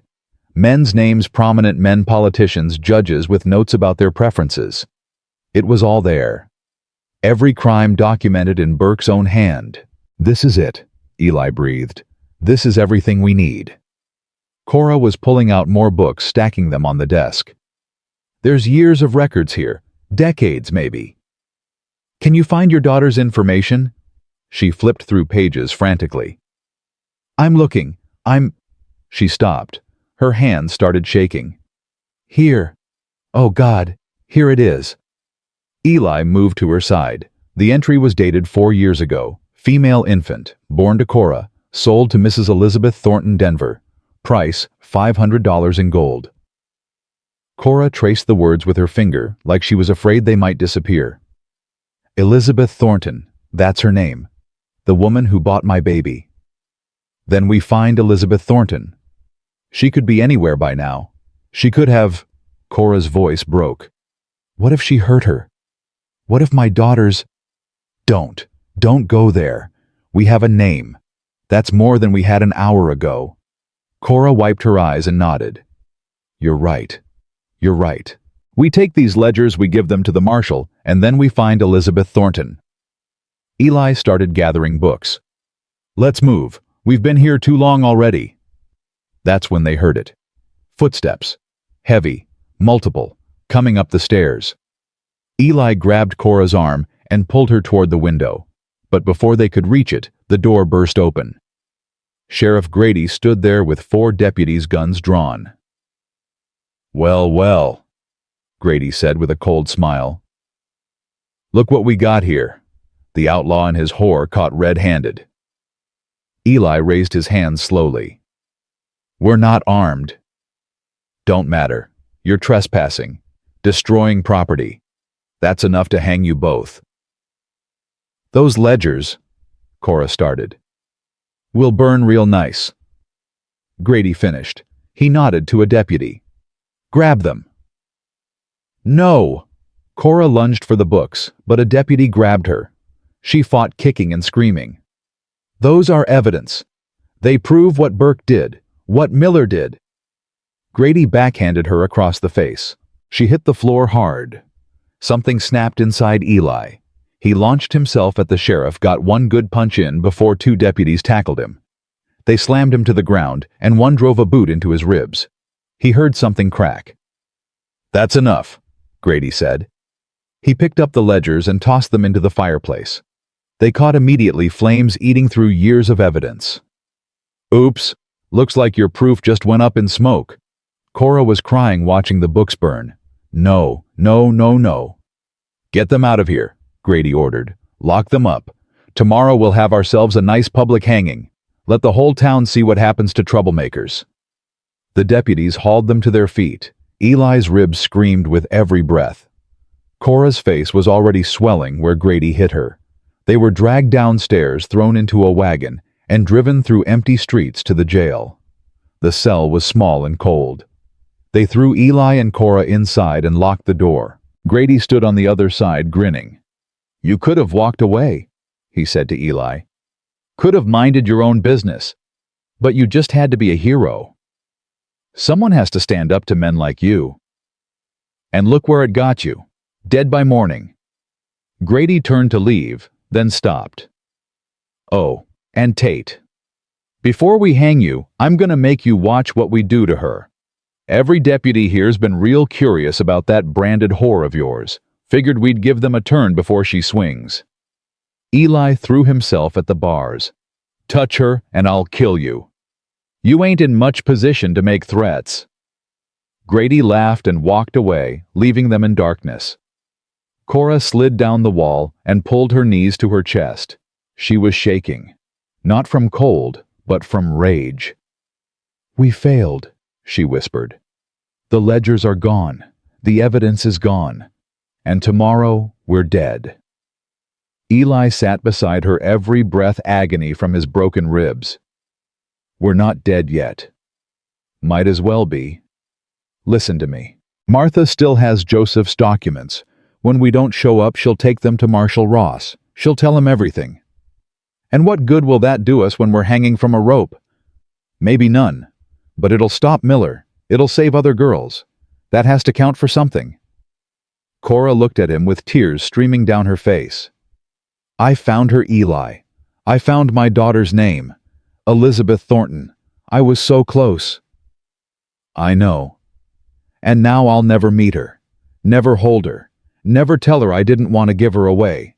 Men's names, prominent men, politicians, judges with notes about their preferences. It was all there. Every crime documented in Burke's own hand. "This is it," Eli breathed. "This is everything we need." Cora was pulling out more books, stacking them on the desk. "There's years of records here. Decades, maybe." "Can you find your daughter's information?" She flipped through pages frantically. "I'm looking. She stopped. Her hands started shaking. "Here. Oh God, here it is." Eli moved to her side. The entry was dated 4 years ago. Female infant, born to Cora, sold to Mrs. Elizabeth Thornton, Denver. Price, $500 in gold. Cora traced the words with her finger, like she was afraid they might disappear. "Elizabeth Thornton, that's her name. The woman who bought my baby." "Then we find Elizabeth Thornton. She could be anywhere by now. She could have—" Cora's voice broke. "What if she hurt her? What if my daughter's—" Don't go there. We have a name. That's more than we had an hour ago." Cora wiped her eyes and nodded. "You're right. You're right. We take these ledgers, we give them to the marshal, and then we find Elizabeth Thornton." Eli started gathering books. "Let's move. We've been here too long already." That's when they heard it. Footsteps. Heavy, multiple, coming up the stairs. Eli grabbed Cora's arm and pulled her toward the window. But before they could reach it, the door burst open. Sheriff Grady stood there with 4 deputies' guns drawn. "Well, well," Grady said with a cold smile. "Look what we got here." The outlaw and his whore caught red-handed. Eli raised his hands slowly. "We're not armed." "Don't matter. You're trespassing, destroying property. That's enough to hang you both." "Those ledgers," Cora started. "Will burn real nice." Grady finished. He nodded to a deputy. "Grab them." "No!" Cora lunged for the books, but a deputy grabbed her. She fought, kicking and screaming. "Those are evidence. They prove what Burke did, what Miller did." Grady backhanded her across the face. She hit the floor hard. Something snapped inside Eli. He launched himself at the sheriff, got one good punch in before 2 deputies tackled him. They slammed him to the ground, and one drove a boot into his ribs. He heard something crack. "That's enough," Grady said. He picked up the ledgers and tossed them into the fireplace. They caught immediately, flames eating through years of evidence. "Oops, looks like your proof just went up in smoke." Cora was crying watching the books burn. "No, no, no, no." "Get them out of here," Grady ordered. "Lock them up. Tomorrow we'll have ourselves a nice public hanging. Let the whole town see what happens to troublemakers." The deputies hauled them to their feet. Eli's ribs screamed with every breath. Cora's face was already swelling where Grady hit her. They were dragged downstairs, thrown into a wagon, and driven through empty streets to the jail. The cell was small and cold. They threw Eli and Cora inside and locked the door. Grady stood on the other side, grinning. "You could have walked away," he said to Eli. "Could have minded your own business. But you just had to be a hero. Someone has to stand up to men like you. And look where it got you. Dead by morning." Grady turned to leave, then stopped. "Oh, and Tate. Before we hang you, I'm gonna make you watch what we do to her. Every deputy here's been real curious about that branded whore of yours. Figured we'd give them a turn before she swings." Eli threw himself at the bars. "Touch her and I'll kill you. You ain't in much position to make threats." Grady laughed and walked away, leaving them in darkness. Cora slid down the wall and pulled her knees to her chest. She was shaking. Not from cold, but from rage. "We failed," she whispered. "The ledgers are gone. The evidence is gone. And tomorrow, we're dead." Eli sat beside her, every breath agony from his broken ribs. "We're not dead yet. Might as well be. Listen to me. Martha still has Joseph's documents. When we don't show up, she'll take them to Marshal Ross. She'll tell him everything. And what good will that do us when we're hanging from a rope? Maybe none. But it'll stop Miller. It'll save other girls. That has to count for something. Cora looked at him with tears streaming down her face. I found her, Eli. I found my daughter's name. Elizabeth Thornton. I was so close. I know. And now I'll never meet her. Never hold her. Never tell her I didn't want to give her away.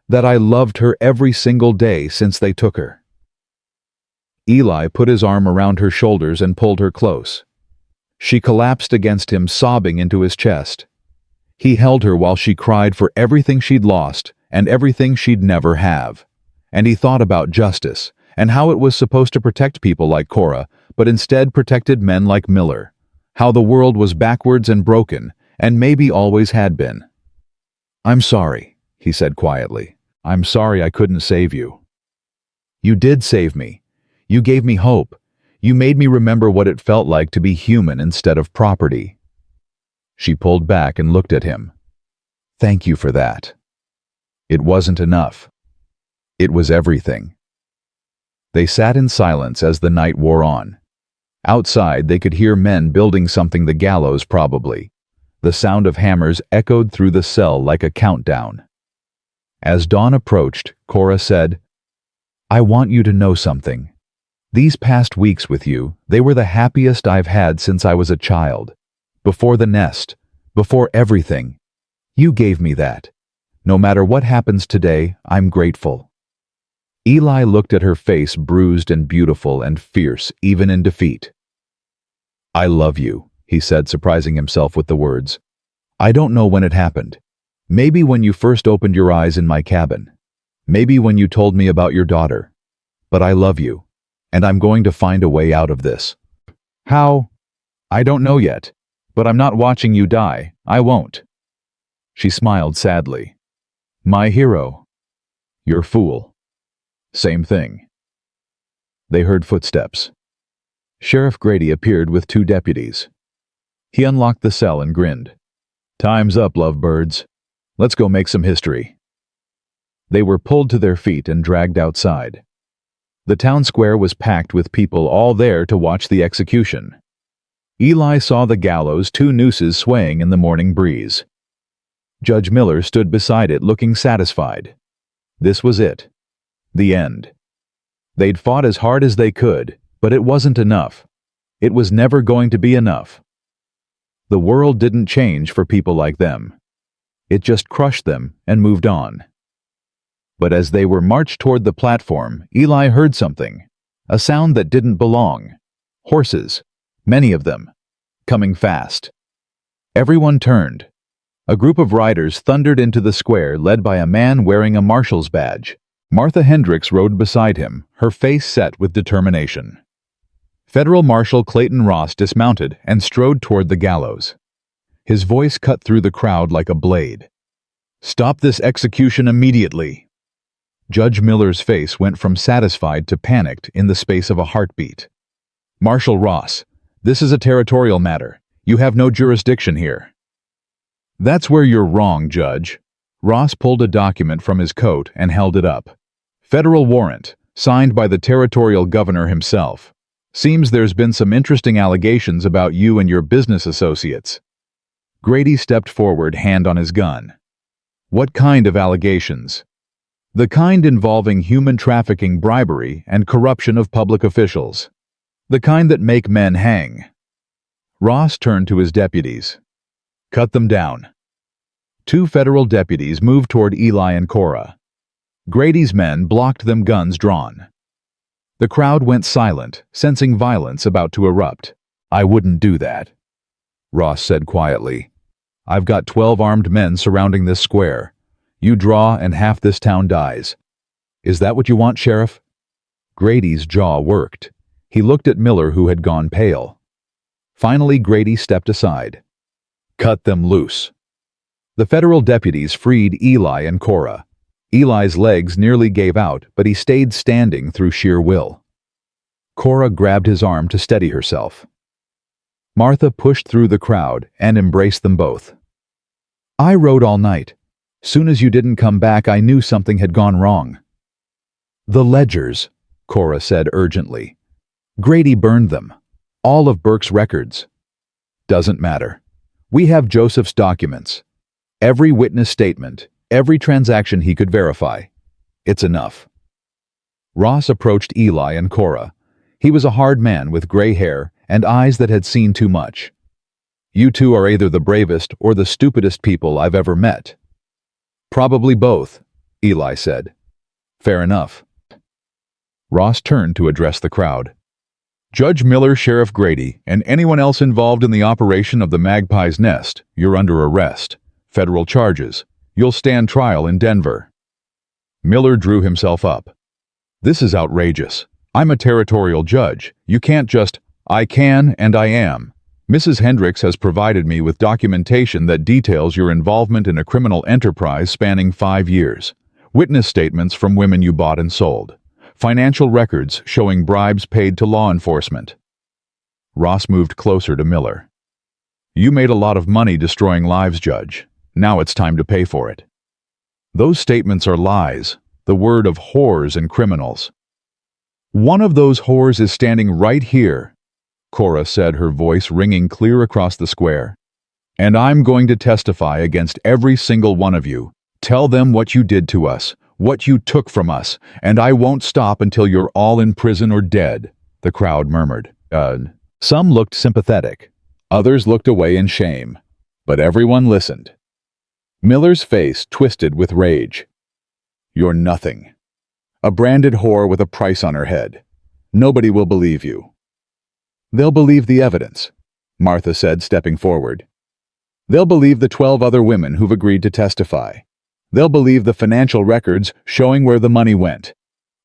That I loved her every single day since they took her. Eli put his arm around her shoulders and pulled her close. She collapsed against him, sobbing into his chest. He held her while she cried for everything she'd lost and everything she'd never have. And he thought about justice and how it was supposed to protect people like Cora, but instead protected men like Miller. How the world was backwards and broken, and maybe always had been. I'm sorry, he said quietly. I'm sorry I couldn't save you. You did save me. You gave me hope. You made me remember what it felt like to be human instead of property. She pulled back and looked at him. Thank you for that. It wasn't enough. It was everything. They sat in silence as the night wore on. Outside, they could hear men building something, the gallows probably. The sound of hammers echoed through the cell like a countdown. As dawn approached, Cora said, I want you to know something. These past weeks with you, they were the happiest I've had since I was a child. Before the nest, before everything. You gave me that. No matter what happens today, I'm grateful. Eli looked at her face, bruised and beautiful and fierce, even in defeat. I love you, he said, surprising himself with the words. I don't know when it happened. Maybe when you first opened your eyes in my cabin. Maybe when you told me about your daughter. But I love you, and I'm going to find a way out of this. How? I don't know yet, but I'm not watching you die. I won't. She smiled sadly. My hero. Your fool. Same thing. They heard footsteps. Sheriff Grady appeared with 2 deputies. He unlocked the cell and grinned. Time's up, lovebirds. Let's go make some history. They were pulled to their feet and dragged outside. The town square was packed with people, all there to watch the execution. Eli saw the gallows, 2 nooses swaying in the morning breeze. Judge Miller stood beside it, looking satisfied. This was it. The end. They'd fought as hard as they could, but it wasn't enough. It was never going to be enough. The world didn't change for people like them. It just crushed them and moved on. But as they were marched toward the platform, Eli heard something, a sound that didn't belong. Horses, many of them, coming fast. Everyone turned. A group of riders thundered into the square, led by a man wearing a marshal's badge. Martha Hendricks rode beside him, her face set with determination. Federal Marshal Clayton Ross dismounted and strode toward the gallows. His voice cut through the crowd like a blade. Stop this execution immediately. Judge Miller's face went from satisfied to panicked in the space of a heartbeat. Marshal Ross, this is a territorial matter. You have no jurisdiction here. That's where you're wrong, Judge. Ross pulled a document from his coat and held it up. Federal warrant, signed by the territorial governor himself. Seems there's been some interesting allegations about you and your business associates. Grady stepped forward, hand on his gun. What kind of allegations? The kind involving human trafficking, bribery, and corruption of public officials. The kind that make men hang. Ross turned to his deputies. Cut them down. 2 federal deputies moved toward Eli and Cora. Grady's men blocked them, guns drawn. The crowd went silent, sensing violence about to erupt. I wouldn't do that, Ross said quietly. I've got 12 armed men surrounding this square. You draw and half this town dies. Is that what you want, Sheriff? Grady's jaw worked. He looked at Miller, who had gone pale. Finally, Grady stepped aside. Cut them loose. The federal deputies freed Eli and Cora. Eli's legs nearly gave out, but he stayed standing through sheer will. Cora grabbed his arm to steady herself. Martha pushed through the crowd and embraced them both. I rode all night. Soon as you didn't come back, I knew something had gone wrong. The ledgers, Cora said urgently. Grady burned them. All of Burke's records. Doesn't matter. We have Joseph's documents. Every witness statement, every transaction he could verify. It's enough. Ross approached Eli and Cora. He was a hard man with gray hair and eyes that had seen too much. You two are either the bravest or the stupidest people I've ever met. Probably both, Eli said. Fair enough. Ross turned to address the crowd. Judge Miller, Sheriff Grady, and anyone else involved in the operation of the Magpie's Nest, you're under arrest. Federal charges. You'll stand trial in Denver. Miller drew himself up. This is outrageous. I'm a territorial judge. You can't just, I can and I am. Mrs. Hendricks has provided me with documentation that details your involvement in a criminal enterprise spanning 5 years. Witness statements from women you bought and sold. Financial records showing bribes paid to law enforcement. Ross moved closer to Miller. You made a lot of money destroying lives, Judge. Now it's time to pay for it. Those statements are lies, the word of whores and criminals. One of those whores is standing right here, Cora said, her voice ringing clear across the square. And I'm going to testify against every single one of you. Tell them what you did to us, what you took from us, and I won't stop until you're all in prison or dead, the crowd murmured. Some looked sympathetic. Others looked away in shame. But everyone listened. Miller's face twisted with rage. You're nothing. A branded whore with a price on her head. Nobody will believe you. They'll believe the evidence, Martha said, stepping forward. They'll believe the 12 other women who've agreed to testify. They'll believe the financial records showing where the money went.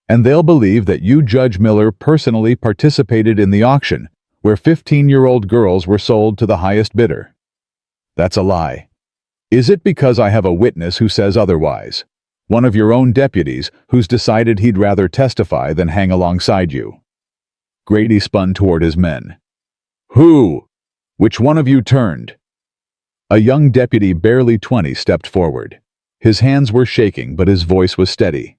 And they'll believe that you, Judge Miller, personally participated in the auction where 15-year-old girls were sold to the highest bidder. That's a lie. Is it because I have a witness who says otherwise? One of your own deputies who's decided he'd rather testify than hang alongside you? Grady spun toward his men. Who? Which one of you turned? A young deputy, barely 20, stepped forward. His hands were shaking, but his voice was steady.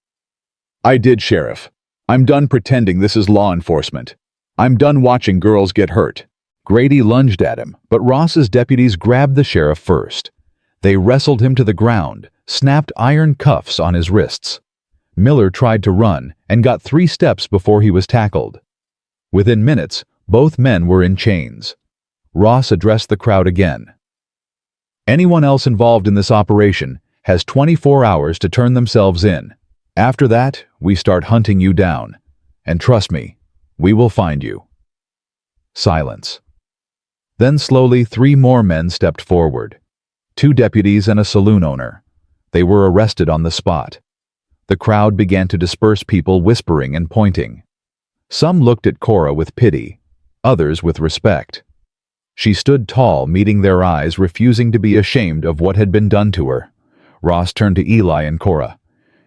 I did, Sheriff. I'm done pretending this is law enforcement. I'm done watching girls get hurt. Grady lunged at him, but Ross's deputies grabbed the sheriff first. They wrestled him to the ground, snapped iron cuffs on his wrists. Miller tried to run and got 3 steps before he was tackled. Within minutes, both men were in chains. Ross addressed the crowd again. Anyone else involved in this operation has 24 hours to turn themselves in. After that, we start hunting you down. And trust me, we will find you. Silence. Then slowly 3 more men stepped forward. 2 deputies and a saloon owner. They were arrested on the spot. The crowd began to disperse, people whispering and pointing. Some looked at Cora with pity, others with respect. She stood tall, meeting their eyes, refusing to be ashamed of what had been done to her. Ross turned to Eli and Cora.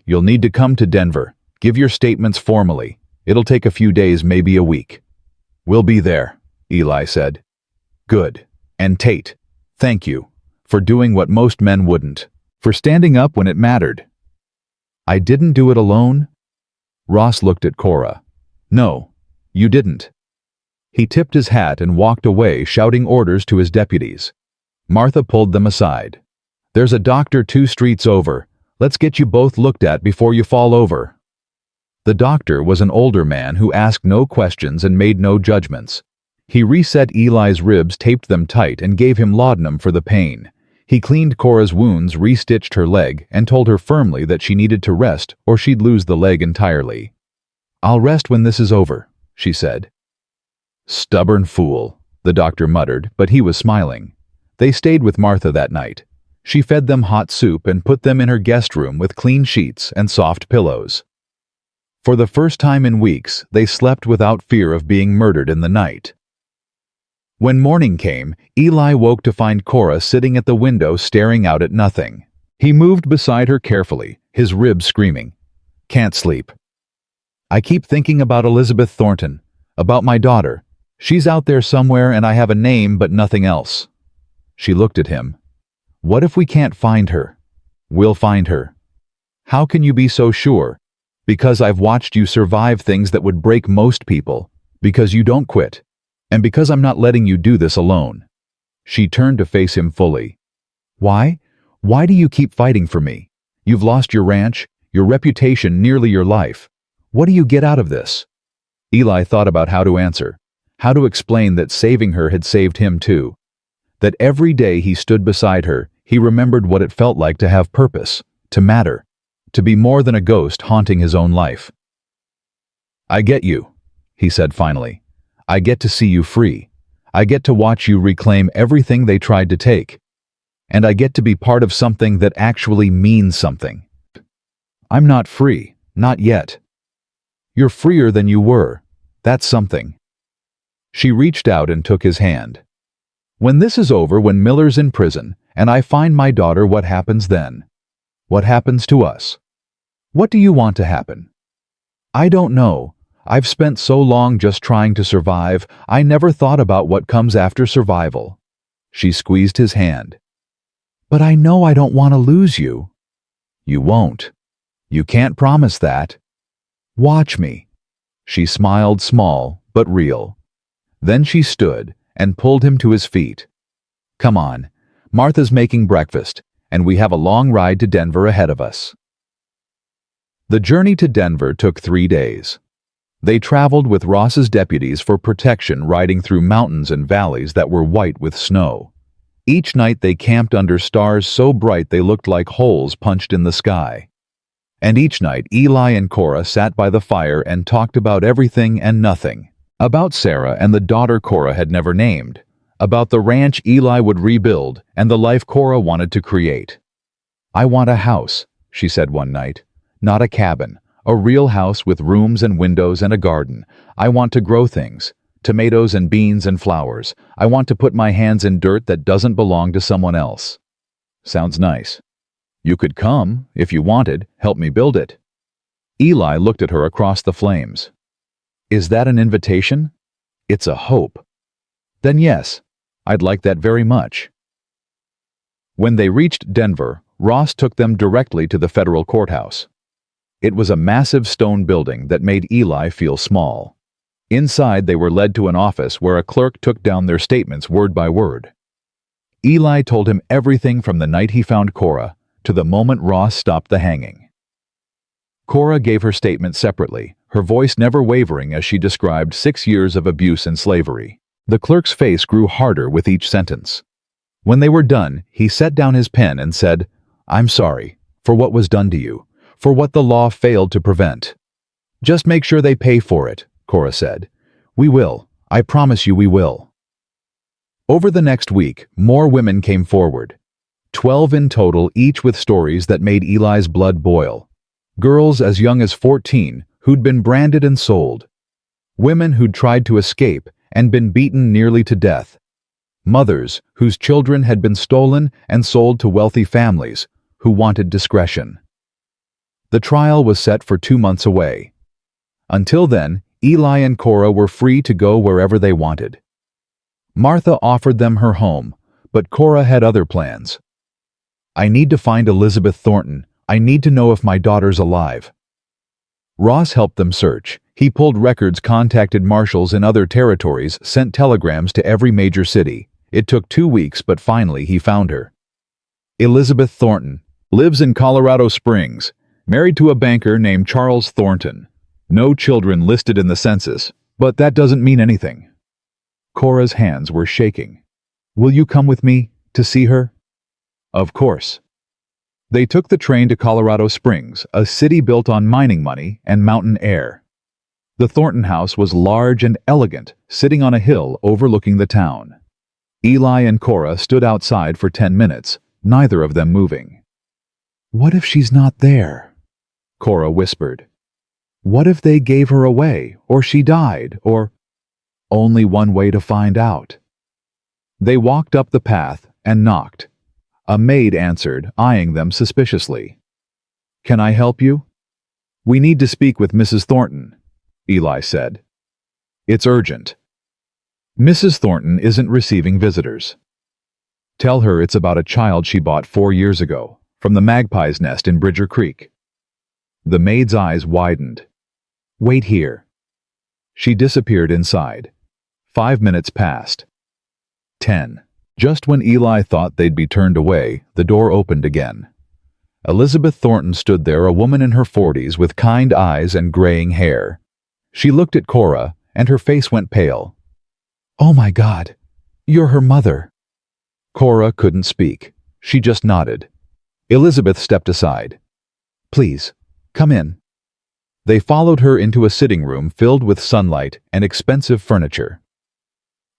You'll need to come to Denver. Give your statements formally. It'll take a few days, maybe a week. We'll be there, Eli said. Good. And Tate, thank you for doing what most men wouldn't, for standing up when it mattered. I didn't do it alone. Ross looked at Cora. No, you didn't. He tipped his hat and walked away, shouting orders to his deputies. Martha pulled them aside. There's a doctor 2 streets over. Let's get you both looked at before you fall over. The doctor was an older man who asked no questions and made no judgments. He reset Eli's ribs, taped them tight, and gave him laudanum for the pain. He cleaned Cora's wounds, restitched her leg, and told her firmly that she needed to rest or she'd lose the leg entirely. I'll rest when this is over, she said. Stubborn fool, the doctor muttered, but he was smiling. They stayed with Martha that night. She fed them hot soup and put them in her guest room with clean sheets and soft pillows. For the first time in weeks, they slept without fear of being murdered in the night. When morning came, Eli woke to find Cora sitting at the window staring out at nothing. He moved beside her carefully, his ribs screaming. Can't sleep. I keep thinking about Elizabeth Thornton, about my daughter. She's out there somewhere and I have a name but nothing else. She looked at him. What if we can't find her? We'll find her. How can you be so sure? Because I've watched you survive things that would break most people. Because you don't quit. And because I'm not letting you do this alone. She turned to face him fully. Why? Why do you keep fighting for me? You've lost your ranch, your reputation, nearly your life. What do you get out of this? Eli thought about how to answer, how to explain that saving her had saved him too. That every day he stood beside her, he remembered what it felt like to have purpose, to matter, to be more than a ghost haunting his own life. I get you, he said finally. I get to see you free. I get to watch you reclaim everything they tried to take. And I get to be part of something that actually means something. I'm not free, not yet. You're freer than you were. That's something. She reached out and took his hand. When this is over, when Miller's in prison, and I find my daughter, what happens then? What happens to us? What do you want to happen? I don't know. I've spent so long just trying to survive, I never thought about what comes after survival. She squeezed his hand. But I know I don't want to lose you. You won't. You can't promise that. Watch me. She smiled, small but real. Then she stood and pulled him to his feet. Come on, Martha's making breakfast, and we have a long ride to Denver ahead of us. The journey to Denver took 3 days. They traveled with Ross's deputies for protection, riding through mountains and valleys that were white with snow. Each night they camped under stars so bright they looked like holes punched in the sky. And each night Eli and Cora sat by the fire and talked about everything and nothing. About Sarah and the daughter Cora had never named. About the ranch Eli would rebuild and the life Cora wanted to create. I want a house, she said one night. Not a cabin. A real house with rooms and windows and a garden. I want to grow things. Tomatoes and beans and flowers. I want to put my hands in dirt that doesn't belong to someone else. Sounds nice. You could come, if you wanted, help me build it. Eli looked at her across the flames. Is that an invitation? It's a hope. Then yes, I'd like that very much. When they reached Denver, Ross took them directly to the federal courthouse. It was a massive stone building that made Eli feel small. Inside, they were led to an office where a clerk took down their statements word by word. Eli told him everything from the night he found Cora to the moment Ross stopped the hanging. Cora gave her statement separately, her voice never wavering as she described 6 years of abuse and slavery. The clerk's face grew harder with each sentence. When they were done, he set down his pen and said, I'm sorry for what was done to you, for what the law failed to prevent. Just make sure they pay for it, Cora said. We will. I promise you we will. Over the next week, more women came forward. 12 in total, each with stories that made Eli's blood boil. Girls as young as 14 who'd been branded and sold. Women who'd tried to escape and been beaten nearly to death. Mothers whose children had been stolen and sold to wealthy families who wanted discretion. The trial was set for 2 months away. Until then, Eli and Cora were free to go wherever they wanted. Martha offered them her home, but Cora had other plans. I need to find Elizabeth Thornton. I need to know if my daughter's alive. Ross helped them search. He pulled records, contacted marshals in other territories, sent telegrams to every major city. It took 2 weeks, but finally he found her. Elizabeth Thornton lives in Colorado Springs, married to a banker named Charles Thornton. No children listed in the census, but that doesn't mean anything. Cora's hands were shaking. Will you come with me to see her? Of course. They took the train to Colorado Springs, a city built on mining money and mountain air. The Thornton house was large and elegant, sitting on a hill overlooking the town. Eli and Cora stood outside for 10 minutes, neither of them moving. What if she's not there? Cora whispered. What if they gave her away, or she died, or... Only one way to find out. They walked up the path and knocked. A maid answered, eyeing them suspiciously. Can I help you? We need to speak with Mrs. Thornton, Eli said. It's urgent. Mrs. Thornton isn't receiving visitors. Tell her it's about a child she bought 4 years ago, from the magpie's nest in Bridger Creek. The maid's eyes widened. Wait here. She disappeared inside. 5 minutes passed. 10. Just when Eli thought they'd be turned away, the door opened again. Elizabeth Thornton stood there, a woman in her 40s with kind eyes and graying hair. She looked at Cora, and her face went pale. "Oh my God, you're her mother." Cora couldn't speak. She just nodded. Elizabeth stepped aside. "Please, come in." They followed her into a sitting room filled with sunlight and expensive furniture.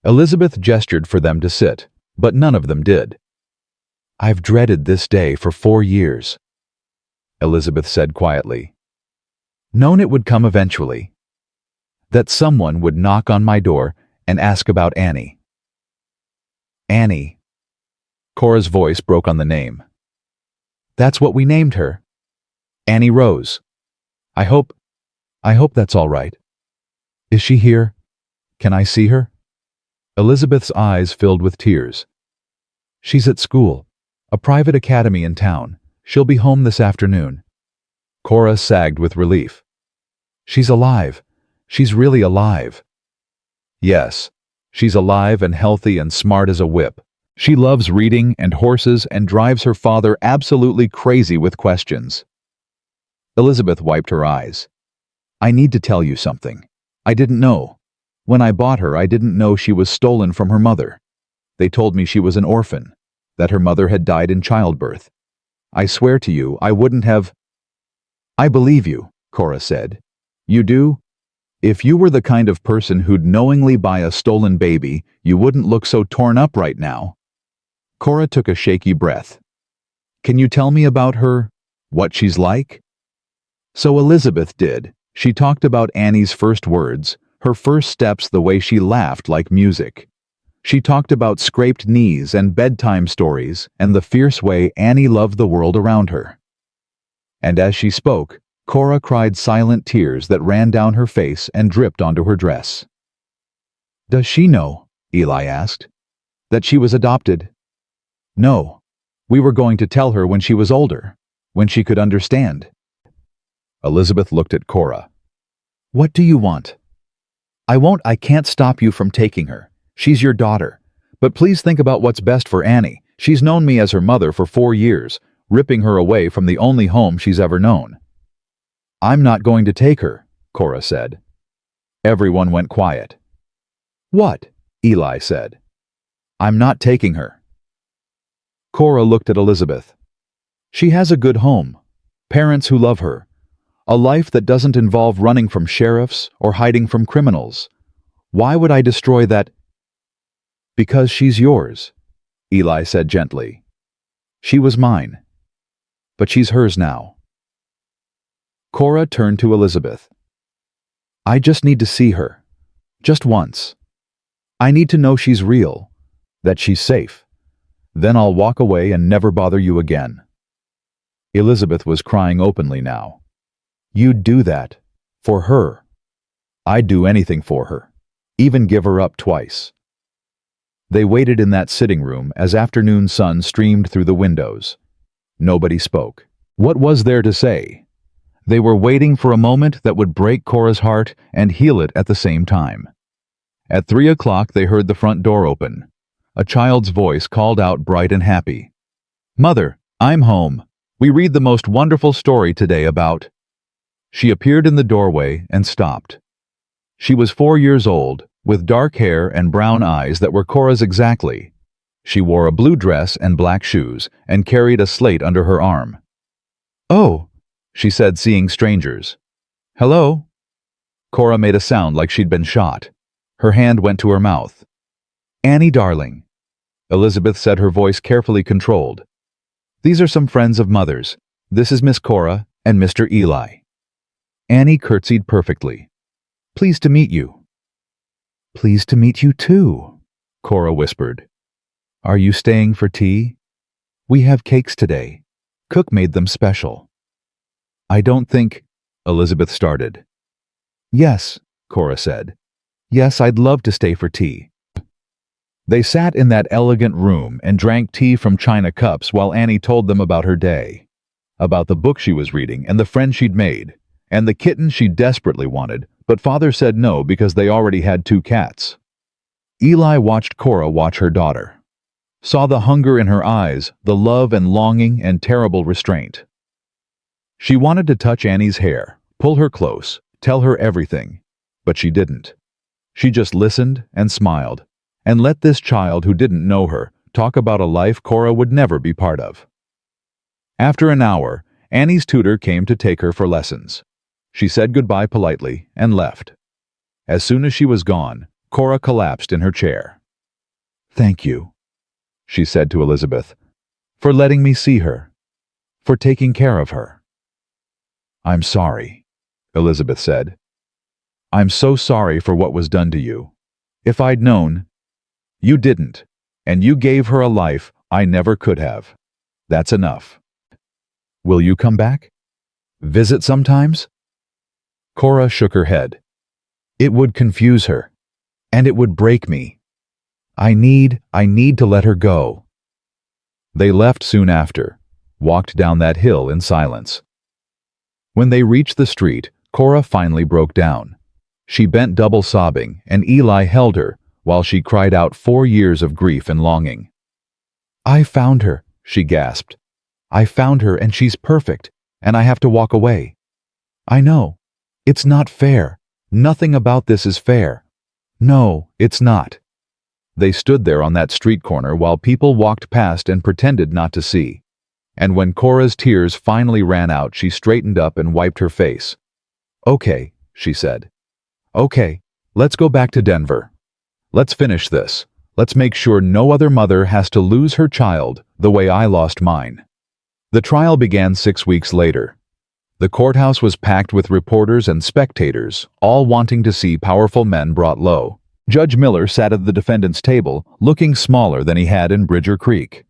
Elizabeth gestured for them to sit, but none of them did. "I've dreaded this day for 4 years," Elizabeth said quietly. "Known it would come eventually. That someone would knock on my door and ask about Annie." "Annie." Cora's voice broke on the name. "That's what we named her. Annie Rose. I hope that's all right. Is she here? Can I see her?" Elizabeth's eyes filled with tears. "She's at school, a private academy in town. She'll be home this afternoon." Cora sagged with relief. "She's alive. She's really alive." "Yes, she's alive and healthy and smart as a whip. She loves reading and horses and drives her father absolutely crazy with questions." Elizabeth wiped her eyes. "I need to tell you something. I didn't know. When I bought her, I didn't know she was stolen from her mother. They told me she was an orphan, that her mother had died in childbirth. I swear to you, I wouldn't have—" "I believe you," Cora said. "You do? If you were the kind of person who'd knowingly buy a stolen baby, you wouldn't look so torn up right now." Cora took a shaky breath. "Can you tell me about her, what she's like?" So Elizabeth did. She talked about Annie's first words, her first steps, the way she laughed like music. She talked about scraped knees and bedtime stories and the fierce way Annie loved the world around her. And as she spoke, Cora cried silent tears that ran down her face and dripped onto her dress. "Does she know," Eli asked, "that she was adopted?" "No. We were going to tell her when she was older, when she could understand." Elizabeth looked at Cora. "What do you want?" I can't stop you from taking her. She's your daughter. But please think about what's best for Annie. She's known me as her mother for 4 years, ripping her away from the only home she's ever known." "I'm not going to take her," Cora said. Everyone went quiet. "What?" Eli said. "I'm not taking her." Cora looked at Elizabeth. "She has a good home, parents who love her, a life that doesn't involve running from sheriffs or hiding from criminals. Why would I destroy that?" "Because she's yours," Eli said gently. "She was mine, but she's hers now." Cora turned to Elizabeth. "I just need to see her, just once. I need to know she's real, that she's safe. Then I'll walk away and never bother you again." Elizabeth was crying openly now. "You'd do that, for her. I'd do anything for her, even give her up twice." They waited in that sitting room as afternoon sun streamed through the windows. Nobody spoke. What was there to say? They were waiting for a moment that would break Cora's heart and heal it at the same time. At 3 o'clock they heard the front door open. A child's voice called out bright and happy. "Mother, I'm home. We read the most wonderful story today about—" She appeared in the doorway and stopped. She was 4 years old, with dark hair and brown eyes that were Cora's exactly. She wore a blue dress and black shoes and carried a slate under her arm. "Oh," she said, seeing strangers. "Hello?" Cora made a sound like she'd been shot. Her hand went to her mouth. "Annie, darling," Elizabeth said, her voice carefully controlled. "These are some friends of Mother's. This is Miss Cora and Mr. Eli." Annie curtsied perfectly. "Pleased to meet you." "Pleased to meet you too," Cora whispered. "Are you staying for tea? We have cakes today. Cook made them special." "I don't think—" Elizabeth started. "Yes," Cora said. "Yes, I'd love to stay for tea." They sat in that elegant room and drank tea from china cups while Annie told them about her day, about the book she was reading and the friend she'd made, and the kitten she desperately wanted, but father said no because they already had 2 cats. Eli watched Cora watch her daughter. saw the hunger in her eyes, the love and longing and terrible restraint. She wanted to touch Annie's hair, pull her close, tell her everything, but she didn't. She just listened and smiled, and let this child who didn't know her talk about a life Cora would never be part of. After an hour, Annie's tutor came to take her for lessons. She said goodbye politely and left. As soon as she was gone, Cora collapsed in her chair. "Thank you," she said to Elizabeth, "for letting me see her, for taking care of her." "I'm sorry," Elizabeth said. "I'm so sorry for what was done to you. If I'd known—" "You didn't, and you gave her a life I never could have. That's enough. Will you come back? Visit sometimes?" Cora shook her head. "It would confuse her, and it would break me. I need to let her go." They left soon after, walked down that hill in silence. When they reached the street, Cora finally broke down. She bent double sobbing, and Eli held her while she cried out 4 years of grief and longing. "I found her," she gasped. "I found her and she's perfect, and I have to walk away. I know. It's not fair. Nothing about this is fair. No, it's not." They stood there on that street corner while people walked past and pretended not to see. And when Cora's tears finally ran out, she straightened up and wiped her face. "Okay," she said. "Okay, let's go back to Denver. Let's finish this. Let's make sure no other mother has to lose her child the way I lost mine." The trial began 6 weeks later. The courthouse was packed with reporters and spectators, all wanting to see powerful men brought low. Judge Miller sat at the defendant's table, looking smaller than he had in Bridger Creek.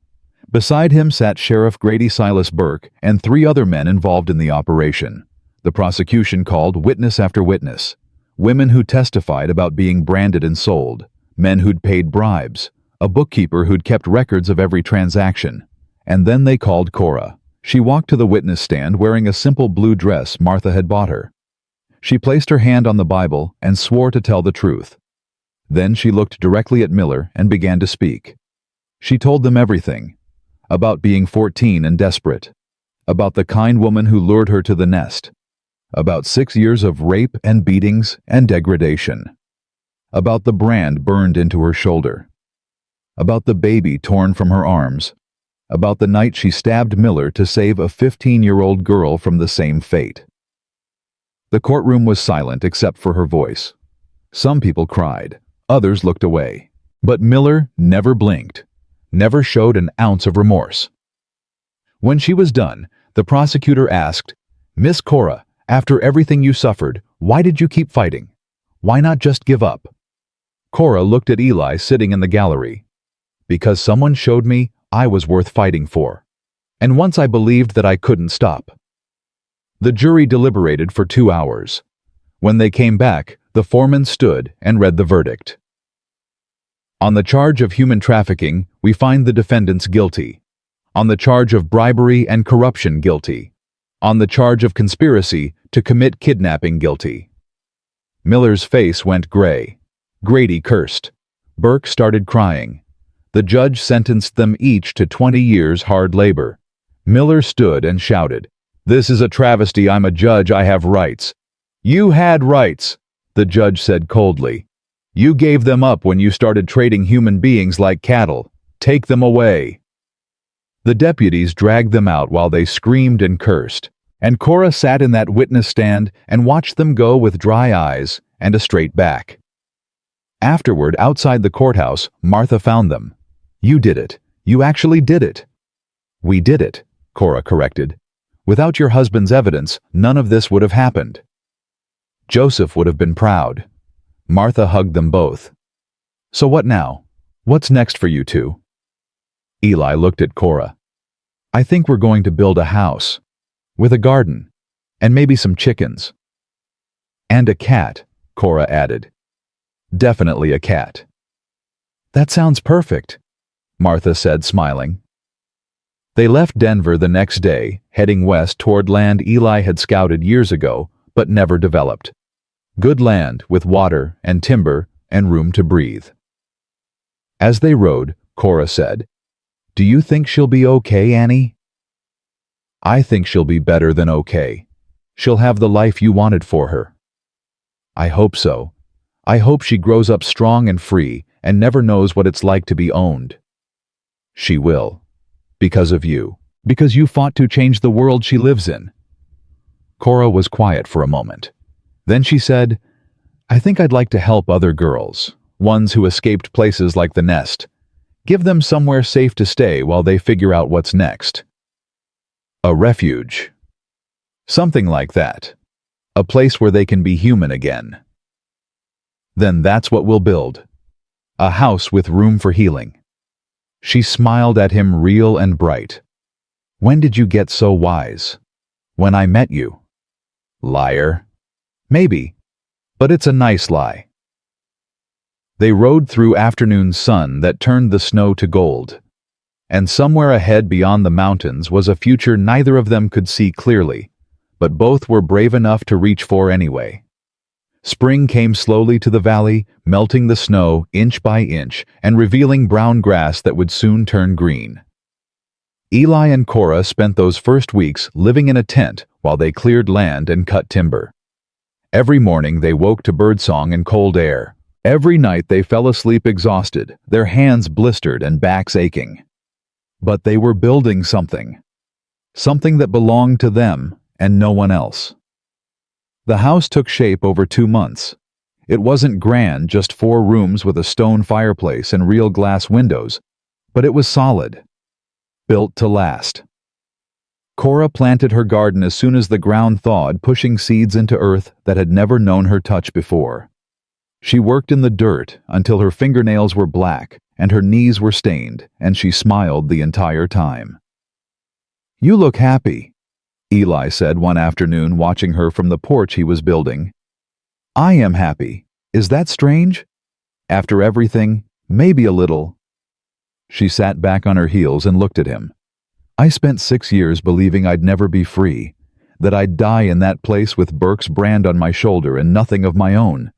Beside him sat Sheriff Grady Silas Burke and 3 other men involved in the operation. The prosecution called witness after witness. Women who testified about being branded and sold, men who'd paid bribes, a bookkeeper who'd kept records of every transaction. And then they called Cora. She walked to the witness stand wearing a simple blue dress Martha had bought her. She placed her hand on the Bible and swore to tell the truth. Then she looked directly at Miller and began to speak. She told them everything. About being 14 and desperate. About the kind woman who lured her to the nest. About 6 years of rape and beatings and degradation. About the brand burned into her shoulder. About the baby torn from her arms. About the night she stabbed Miller to save a 15-year-old girl from the same fate. The courtroom was silent except for her voice. Some people cried, others looked away. But Miller never blinked, never showed an ounce of remorse. When she was done, the prosecutor asked, "Miss Cora, after everything you suffered, why did you keep fighting? Why not just give up?" Cora looked at Eli sitting in the gallery. "Because someone showed me I was worth fighting for. And once I believed that I couldn't stop." The jury deliberated for 2 hours. When they came back, the foreman stood and read the verdict. On the charge of human trafficking, we find the defendants guilty. On the charge of bribery and corruption, guilty. On the charge of conspiracy to commit kidnapping, guilty. Miller's face went gray. Grady cursed. Burke started crying. The judge sentenced them each to 20 years hard labor. Miller stood and shouted, "This is a travesty. I'm a judge. I have rights." "You had rights," the judge said coldly. "You gave them up when you started trading human beings like cattle. Take them away." The deputies dragged them out while they screamed and cursed, and Cora sat in that witness stand and watched them go with dry eyes and a straight back. Afterward, outside the courthouse, Martha found them. "You did it. You actually did it." "We did it," Cora corrected. "Without your husband's evidence, none of this would have happened." Joseph would have been proud. Martha hugged them both. "So what now? What's next for you two?" Eli looked at Cora. "I think we're going to build a house. With a garden. And maybe some chickens." "And a cat," Cora added. "Definitely a cat." "That sounds perfect," Martha said, smiling. They left Denver the next day, heading west toward land Eli had scouted years ago, but never developed. Good land with water and timber and room to breathe. As they rode, Cora said, Do you think she'll be okay, Annie? I think she'll be better than okay. She'll have the life you wanted for her. I hope so. I hope she grows up strong and free and never knows what it's like to be owned. She will. Because of you. Because you fought to change the world she lives in. Cora was quiet for a moment. Then she said, I think I'd like to help other girls, ones who escaped places like the Nest. Give them somewhere safe to stay while they figure out what's next. A refuge. Something like that. A place where they can be human again. Then that's what we'll build. A house with room for healing. She smiled at him, real and bright. When did you get so wise? When I met you. Liar. Maybe. But it's a nice lie. They rode through afternoon sun that turned the snow to gold. And somewhere ahead beyond the mountains was a future neither of them could see clearly, but both were brave enough to reach for anyway. Spring came slowly to the valley, melting the snow inch by inch and revealing brown grass that would soon turn green. Eli and Cora spent those first weeks living in a tent while they cleared land and cut timber. Every morning they woke to birdsong and cold air. Every night they fell asleep exhausted, their hands blistered and backs aching. But they were building something. Something that belonged to them and no one else. The house took shape over 2 months. It wasn't grand, just 4 rooms with a stone fireplace and real glass windows, but it was solid. Built to last. Cora planted her garden as soon as the ground thawed, pushing seeds into earth that had never known her touch before. She worked in the dirt until her fingernails were black and her knees were stained, and she smiled the entire time. You look happy, Eli said one afternoon, watching her from the porch he was building. I am happy. Is that strange? After everything, maybe a little. She sat back on her heels and looked at him. I spent 6 years believing I'd never be free, that I'd die in that place with Burke's brand on my shoulder and nothing of my own.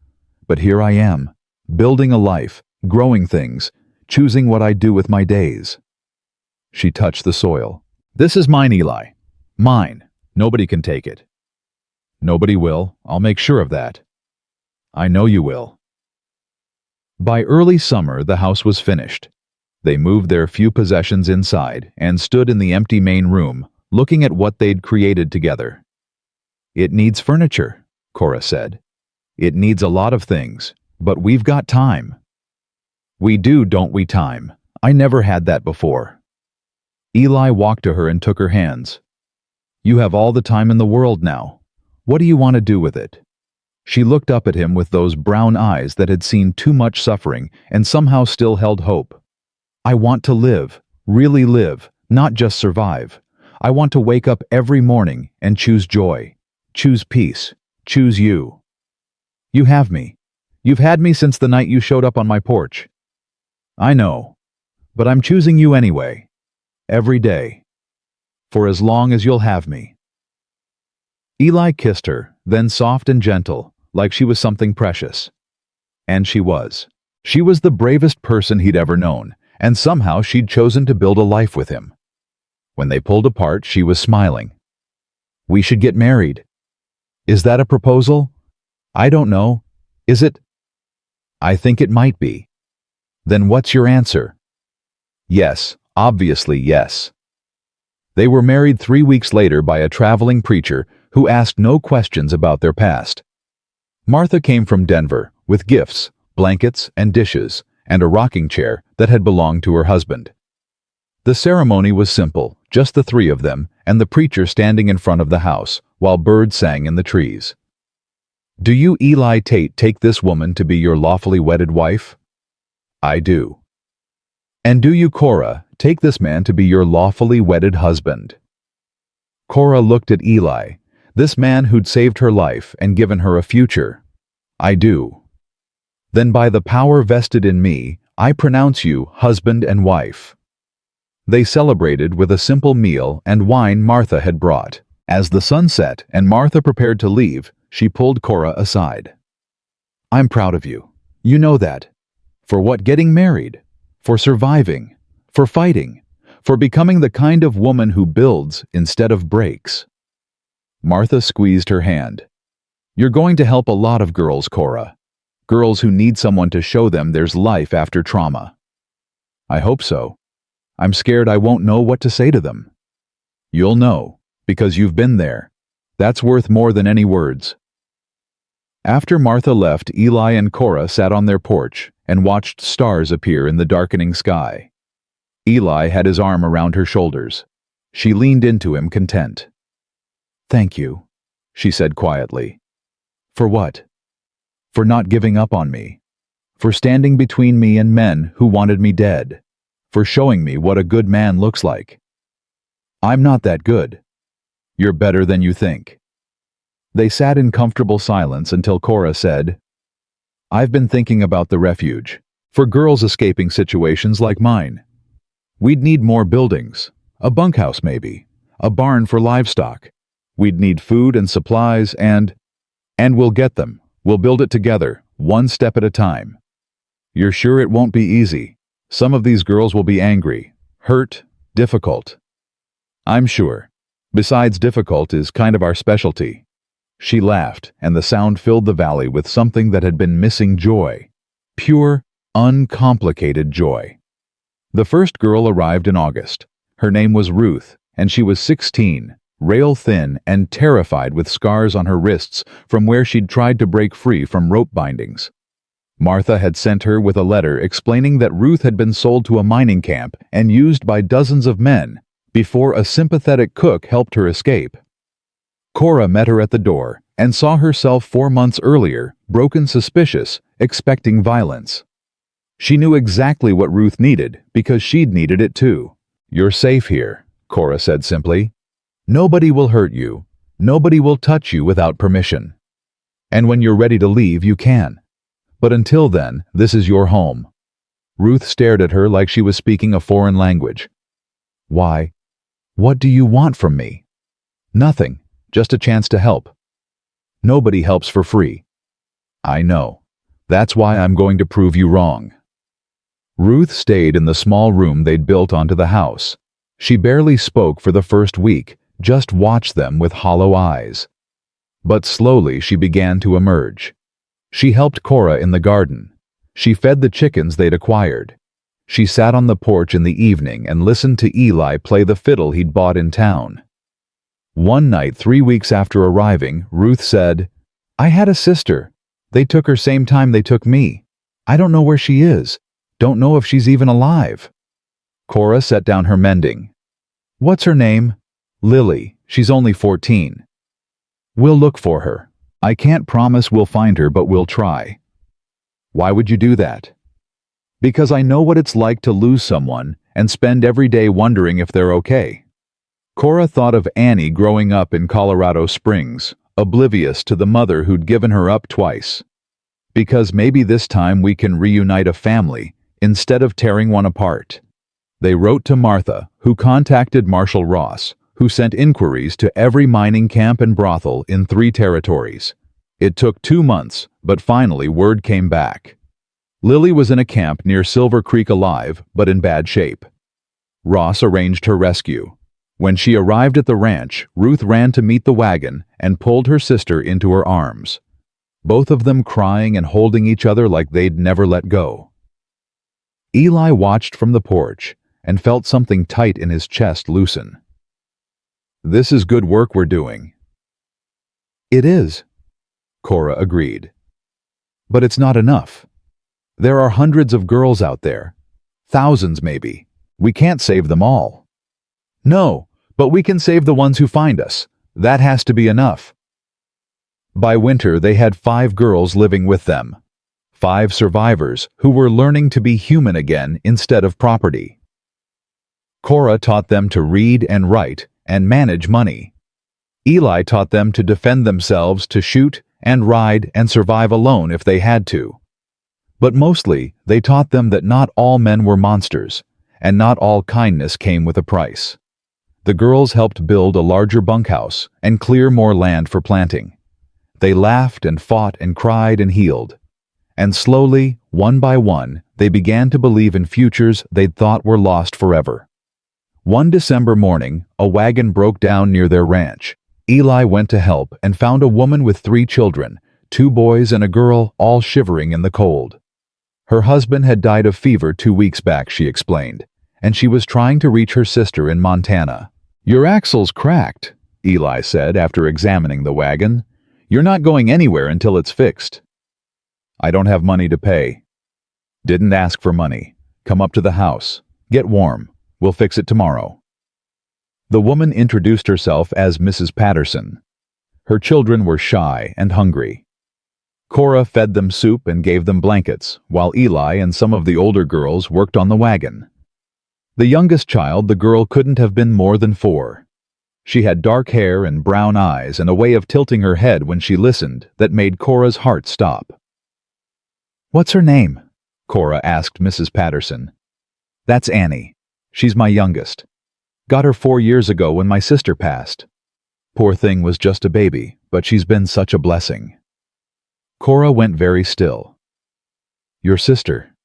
But here I am, building a life, growing things, choosing what I do with my days. She touched the soil. This is mine, Eli. Mine. Nobody can take it. Nobody will. I'll make sure of that. I know you will. By early summer, the house was finished. They moved their few possessions inside and stood in the empty main room, looking at what they'd created together. It needs furniture, Cora said. It needs a lot of things, but we've got time. We do, don't we, time? I never had that before. Eli walked to her and took her hands. You have all the time in the world now. What do you want to do with it? She looked up at him with those brown eyes that had seen too much suffering and somehow still held hope. I want to live, really live, not just survive. I want to wake up every morning and choose joy, choose peace, choose you. You have me. You've had me since the night you showed up on my porch. I know, but I'm choosing you anyway. Every day. For as long as you'll have me. Eli kissed her, then soft and gentle, like she was something precious. And she was. She was the bravest person he'd ever known, and somehow she'd chosen to build a life with him. When they pulled apart, she was smiling. We should get married. Is that a proposal? I don't know. Is it? I think it might be. Then what's your answer? Yes, obviously yes. They were married 3 weeks later by a traveling preacher who asked no questions about their past. Martha came from Denver with gifts, blankets, and dishes, and a rocking chair that had belonged to her husband. The ceremony was simple, just the 3 of them and the preacher standing in front of the house while birds sang in the trees. Do you, Eli Tate, take this woman to be your lawfully wedded wife? I do. And do you, Cora, take this man to be your lawfully wedded husband? Cora looked at Eli, this man who'd saved her life and given her a future. I do. Then by the power vested in me, I pronounce you husband and wife. They celebrated with a simple meal and wine Martha had brought. As the sun set and Martha prepared to leave, she pulled Cora aside. I'm proud of you. You know that. For what? Getting married. For surviving. For fighting. for becoming the kind of woman who builds instead of breaks. Martha squeezed her hand. You're going to help a lot of girls, Cora. Girls who need someone to show them there's life after trauma. I hope so. I'm scared I won't know what to say to them. You'll know, because you've been there. That's worth more than any words. After Martha left, Eli and Cora sat on their porch and watched stars appear in the darkening sky. Eli had his arm around her shoulders. She leaned into him, content. Thank you, she said quietly. For what? For not giving up on me. For standing between me and men who wanted me dead. For showing me what a good man looks like. I'm not that good. You're better than you think. They sat in comfortable silence until Cora said, I've been thinking about the refuge, for girls escaping situations like mine. We'd need more buildings, a bunkhouse maybe, a barn for livestock. We'd need food and supplies and we'll get them. We'll build it together, one step at a time. You're sure it won't be easy? Some of these girls will be angry, hurt, difficult. I'm sure. Besides, difficult is kind of our specialty. She laughed, and the sound filled the valley with something that had been missing: joy. Pure, uncomplicated joy. The first girl arrived in August. Her name was Ruth, and she was 16, rail-thin and terrified with scars on her wrists from where she'd tried to break free from rope bindings. Martha had sent her with a letter explaining that Ruth had been sold to a mining camp and used by dozens of men before a sympathetic cook helped her escape. Cora met her at the door and saw herself 4 months earlier, broken, suspicious, expecting violence. She knew exactly what Ruth needed because she'd needed it too. You're safe here, Cora said simply. Nobody will hurt you. Nobody will touch you without permission. And when you're ready to leave, you can. But until then, this is your home. Ruth stared at her like she was speaking a foreign language. Why? What do you want from me? Nothing, just a chance to help. Nobody helps for free. I know. That's why I'm going to prove you wrong. Ruth stayed in the small room they'd built onto the house. She barely spoke for the first week, just watched them with hollow eyes. But slowly she began to emerge. She helped Cora in the garden. She fed the chickens they'd acquired. She sat on the porch in the evening and listened to Eli play the fiddle he'd bought in town. One night, 3 weeks after arriving, Ruth said, I had a sister. They took her same time they took me. I don't know where she is. Don't know if she's even alive. Cora set down her mending. What's her name? Lily. She's only 14. We'll look for her. I can't promise we'll find her, but we'll try. Why would you do that? Because I know what it's like to lose someone and spend every day wondering if they're okay. Cora thought of Annie growing up in Colorado Springs, oblivious to the mother who'd given her up twice. Because maybe this time we can reunite a family instead of tearing one apart. They wrote to Martha, who contacted Marshal Ross, who sent inquiries to every mining camp and brothel in 3 territories. It took 2 months, but finally word came back. Lily was in a camp near Silver Creek alive, but in bad shape. Ross arranged her rescue. When she arrived at the ranch, Ruth ran to meet the wagon and pulled her sister into her arms. Both of them crying and holding each other like they'd never let go. Eli watched from the porch and felt something tight in his chest loosen. This is good work we're doing. It is, Cora agreed. But it's not enough. There are hundreds of girls out there. Thousands maybe. We can't save them all. No, but we can save the ones who find us. That has to be enough. By winter, they had 5 girls living with them. 5 survivors who were learning to be human again instead of property. Cora taught them to read and write and manage money. Eli taught them to defend themselves, to shoot and ride and survive alone if they had to. But mostly, they taught them that not all men were monsters, and not all kindness came with a price. The girls helped build a larger bunkhouse and clear more land for planting. They laughed and fought and cried and healed. And slowly, one by one, they began to believe in futures they'd thought were lost forever. One December morning, a wagon broke down near their ranch. Eli went to help and found a woman with 3 children, 2 boys and a girl, all shivering in the cold. Her husband had died of fever 2 weeks back, she explained, and she was trying to reach her sister in Montana. "Your axle's cracked," Eli said after examining the wagon. "You're not going anywhere until it's fixed." "I don't have money to pay." "Didn't ask for money. Come up to the house. Get warm. We'll fix it tomorrow." The woman introduced herself as Mrs. Patterson. Her children were shy and hungry. Cora fed them soup and gave them blankets, while Eli and some of the older girls worked on the wagon. The youngest child, the girl, couldn't have been more than 4. She had dark hair and brown eyes and a way of tilting her head when she listened that made Cora's heart stop. "What's her name?" Cora asked Mrs. Patterson. "That's Annie. She's my youngest. Got her 4 years ago when my sister passed. Poor thing was just a baby, but she's been such a blessing." Cora went very still. "Your sister?"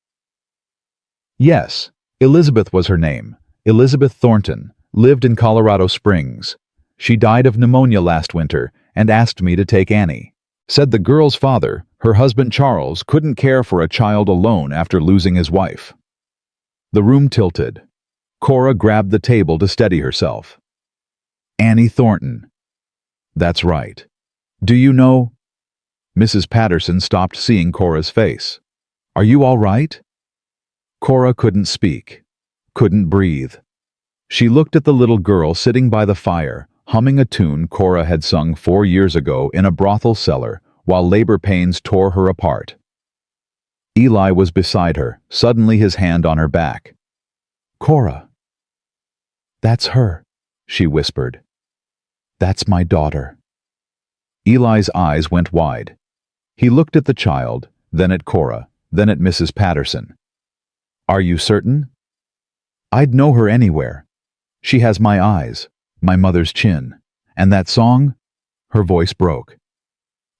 "Yes. Elizabeth was her name. Elizabeth Thornton. Lived in Colorado Springs. She died of pneumonia last winter and asked me to take Annie. Said the girl's father, her husband Charles, couldn't care for a child alone after losing his wife." The room tilted. Cora grabbed the table to steady herself. "Annie Thornton." "That's right. Do you know—" Mrs. Patterson stopped seeing Cora's face. "Are you all right?" Cora couldn't speak, couldn't breathe. She looked at the little girl sitting by the fire, humming a tune Cora had sung 4 years ago in a brothel cellar while labor pains tore her apart. Eli was beside her, suddenly his hand on her back. "Cora." "That's her," she whispered. "That's my daughter." Eli's eyes went wide. He looked at the child, then at Cora, then at Mrs. Patterson. "Are you certain?" "I'd know her anywhere. She has my eyes, my mother's chin. And that song?" Her voice broke.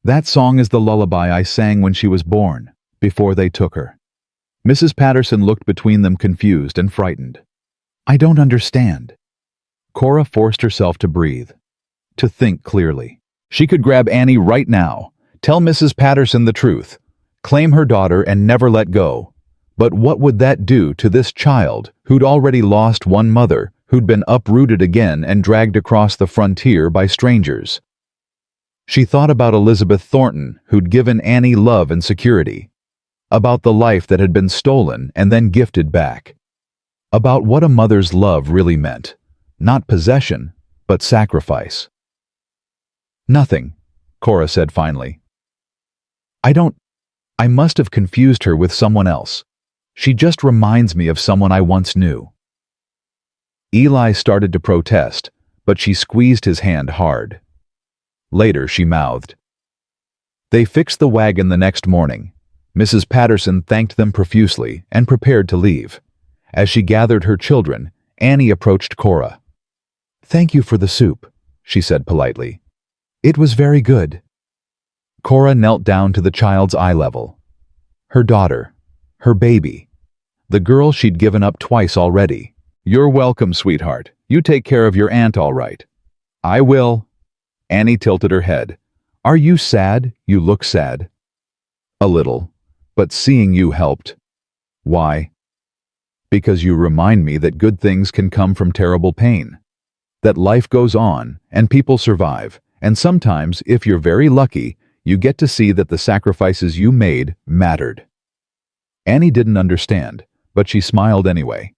"That song is the lullaby I sang when she was born, before they took her." Mrs. Patterson looked between them, confused and frightened. "I don't understand." Cora forced herself to breathe, to think clearly. She could grab Annie right now, tell Mrs. Patterson the truth, claim her daughter and never let go. But what would that do to this child who'd already lost one mother, who'd been uprooted again and dragged across the frontier by strangers? She thought about Elizabeth Thornton, who'd given Annie love and security, about the life that had been stolen and then gifted back, about what a mother's love really meant, not possession, but sacrifice. "Nothing," Cora said finally. I must have confused her with someone else. She just reminds me of someone I once knew." Eli started to protest, but she squeezed his hand hard. Later she mouthed. They fixed the wagon the next morning. Mrs. Patterson thanked them profusely and prepared to leave. As she gathered her children, Annie approached Cora. "Thank you for the soup," she said politely. "It was very good." Cora knelt down to the child's eye level. Her daughter, her baby, the girl she'd given up twice already. "You're welcome, sweetheart. You take care of your aunt all right." "I will." Annie tilted her head. "Are you sad? You look sad." "A little, but seeing you helped." "Why?" "Because you remind me that good things can come from terrible pain. That life goes on, and people survive, and sometimes, if you're very lucky, you get to see that the sacrifices you made mattered." Annie didn't understand, but she smiled anyway.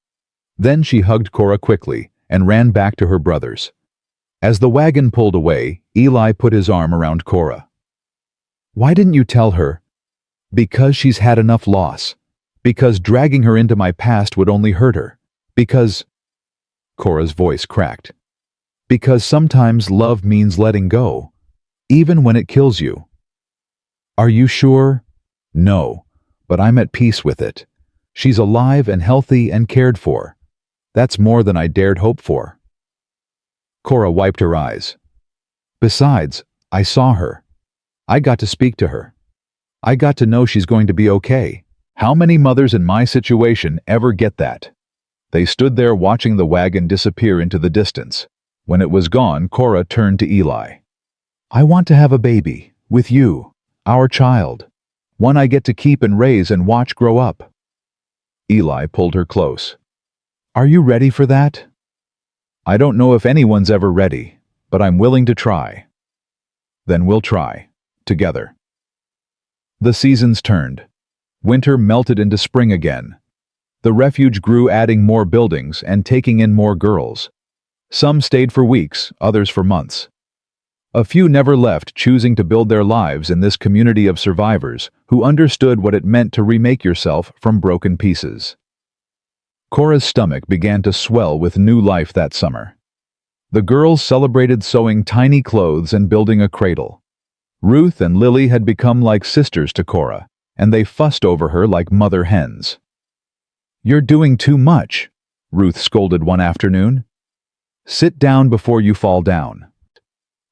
Then she hugged Cora quickly and ran back to her brothers. As the wagon pulled away, Eli put his arm around Cora. "Why didn't you tell her?" "Because she's had enough loss. Because dragging her into my past would only hurt her. Because—" Cora's voice cracked. "Because sometimes love means letting go, even when it kills you." "Are you sure?" "No, but I'm at peace with it. She's alive and healthy and cared for. That's more than I dared hope for." Cora wiped her eyes. "Besides, I saw her. I got to speak to her. I got to know she's going to be okay. How many mothers in my situation ever get that?" They stood there watching the wagon disappear into the distance. When it was gone, Cora turned to Eli. "I want to have a baby, with you, our child. One I get to keep and raise and watch grow up." Eli pulled her close. "Are you ready for that?" "I don't know if anyone's ever ready, but I'm willing to try." "Then we'll try, together." The seasons turned. Winter melted into spring again. The refuge grew, adding more buildings and taking in more girls. Some stayed for weeks, others for months. A few never left, choosing to build their lives in this community of survivors who understood what it meant to remake yourself from broken pieces. Cora's stomach began to swell with new life that summer. The girls celebrated sewing tiny clothes and building a cradle. Ruth and Lily had become like sisters to Cora, and they fussed over her like mother hens. "You're doing too much," Ruth scolded one afternoon. "Sit down before you fall down."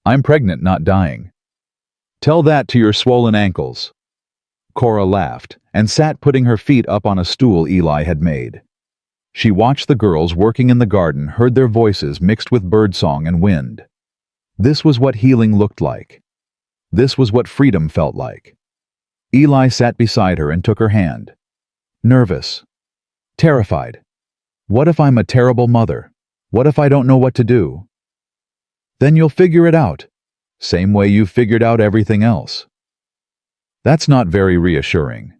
"I'm pregnant, not dying." "Tell that to your swollen ankles." Cora laughed and sat, putting her feet up on a stool Eli had made. She watched the girls working in the garden, heard their voices mixed with birdsong and wind. This was what healing looked like. This was what freedom felt like. Eli sat beside her and took her hand. Nervous. Terrified. What if I'm a terrible mother? What if I don't know what to do? "Then you'll figure it out. Same way you've figured out everything else." "That's not very reassuring."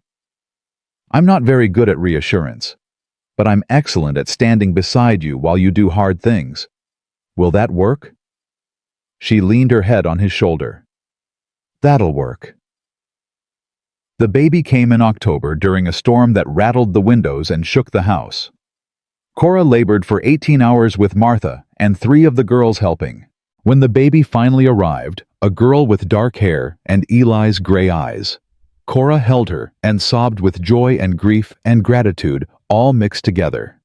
"I'm not very good at reassurance, but I'm excellent at standing beside you while you do hard things. Will that work?" She leaned her head on his shoulder. "That'll work." The baby came in October during a storm that rattled the windows and shook the house. Cora labored for 18 hours with Martha and 3 of the girls helping. When the baby finally arrived, a girl with dark hair and Eli's gray eyes, Cora held her and sobbed with joy and grief and gratitude all mixed together.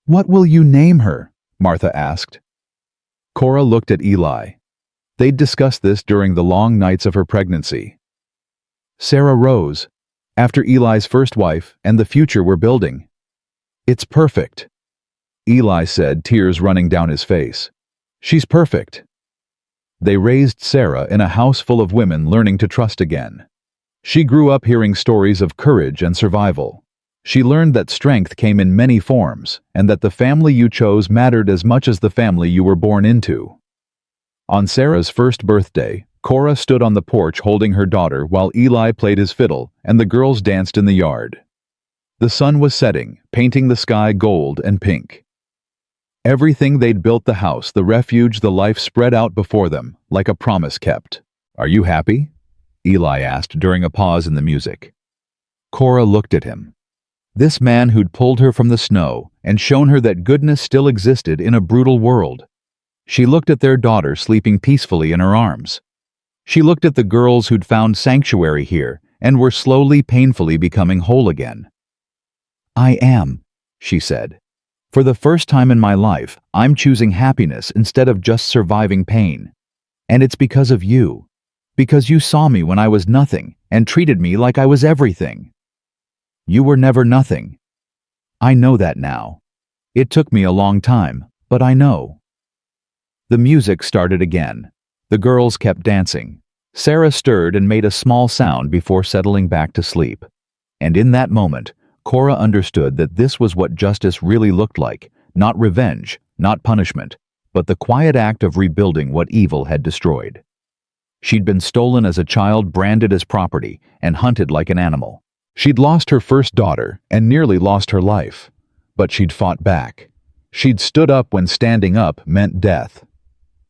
"What will you name her?" Martha asked. Cora looked at Eli. They'd discussed this during the long nights of her pregnancy. "Sarah Rose, after Eli's first wife and the future we're building." "It's perfect," Eli said, tears running down his face. "She's perfect." They raised Sarah in a house full of women learning to trust again. She grew up hearing stories of courage and survival. She learned that strength came in many forms, and that the family you chose mattered as much as the family you were born into. On Sarah's first birthday, Cora stood on the porch holding her daughter while Eli played his fiddle and the girls danced in the yard. The sun was setting, painting the sky gold and pink. Everything they'd built, the house, the refuge, the life, spread out before them, like a promise kept. "Are you happy?" Eli asked during a pause in the music. Cora looked at him. This man who'd pulled her from the snow and shown her that goodness still existed in a brutal world. She looked at their daughter sleeping peacefully in her arms. She looked at the girls who'd found sanctuary here and were slowly, painfully becoming whole again. "I am," she said. "For the first time in my life, I'm choosing happiness instead of just surviving pain. And it's because of you. Because you saw me when I was nothing and treated me like I was everything. You were never nothing. I know that now. It took me a long time, but I know." The music started again. The girls kept dancing. Sarah stirred and made a small sound before settling back to sleep. And in that moment, Cora understood that this was what justice really looked like, not revenge, not punishment, but the quiet act of rebuilding what evil had destroyed. She'd been stolen as a child, branded as property, and hunted like an animal. She'd lost her first daughter and nearly lost her life. But she'd fought back. She'd stood up when standing up meant death.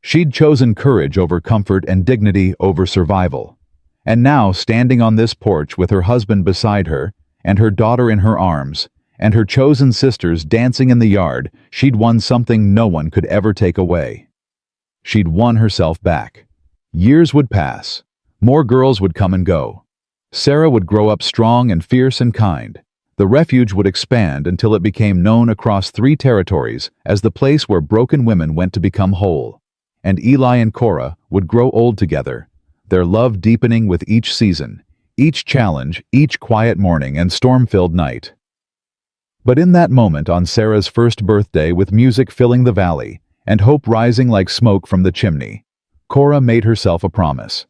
She'd chosen courage over comfort and dignity over survival. And now, standing on this porch with her husband beside her, and her daughter in her arms, and her chosen sisters dancing in the yard, she'd won something no one could ever take away. She'd won herself back. Years would pass. More girls would come and go. Sarah would grow up strong and fierce and kind. The refuge would expand until it became known across 3 territories as the place where broken women went to become whole. And Eli and Cora would grow old together, their love deepening with each season, each challenge, each quiet morning and storm-filled night. But in that moment on Sarah's first birthday, with music filling the valley and hope rising like smoke from the chimney, Cora made herself a promise.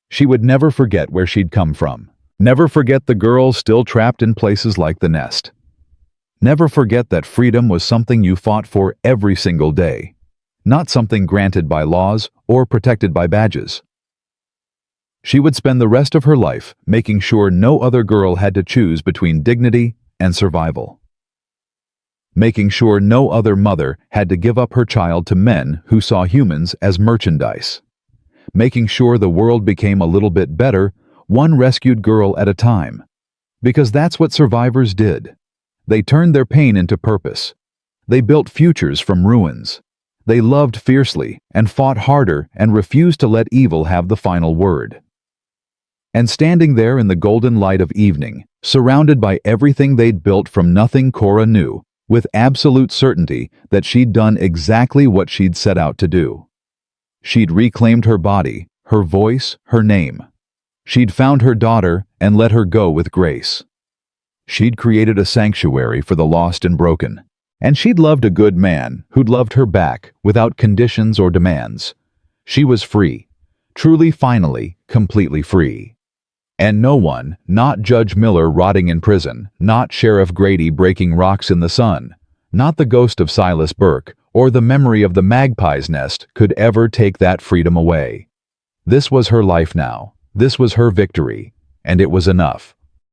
She would never forget where she'd come from. Never forget the girls still trapped in places like the nest. Never forget that freedom was something you fought for every single day, not something granted by laws or protected by badges. She would spend the rest of her life making sure no other girl had to choose between dignity and survival. Making sure no other mother had to give up her child to men who saw humans as merchandise. Making sure the world became a little bit better, one rescued girl at a time. Because that's what survivors did. They turned their pain into purpose. They built futures from ruins. They loved fiercely and fought harder and refused to let evil have the final word. And standing there in the golden light of evening, surrounded by everything they'd built from nothing, Cora knew, with absolute certainty, that she'd done exactly what she'd set out to do. She'd reclaimed her body, her voice, her name. She'd found her daughter and let her go with grace. She'd created a sanctuary for the lost and broken. And she'd loved a good man who'd loved her back without conditions or demands. She was free. Truly, finally, completely free. And no one, not Judge Miller rotting in prison, not Sheriff Grady breaking rocks in the sun, not the ghost of Silas Burke, or the memory of the magpie's nest could ever take that freedom away. This was her life now. This was her victory. And it was enough.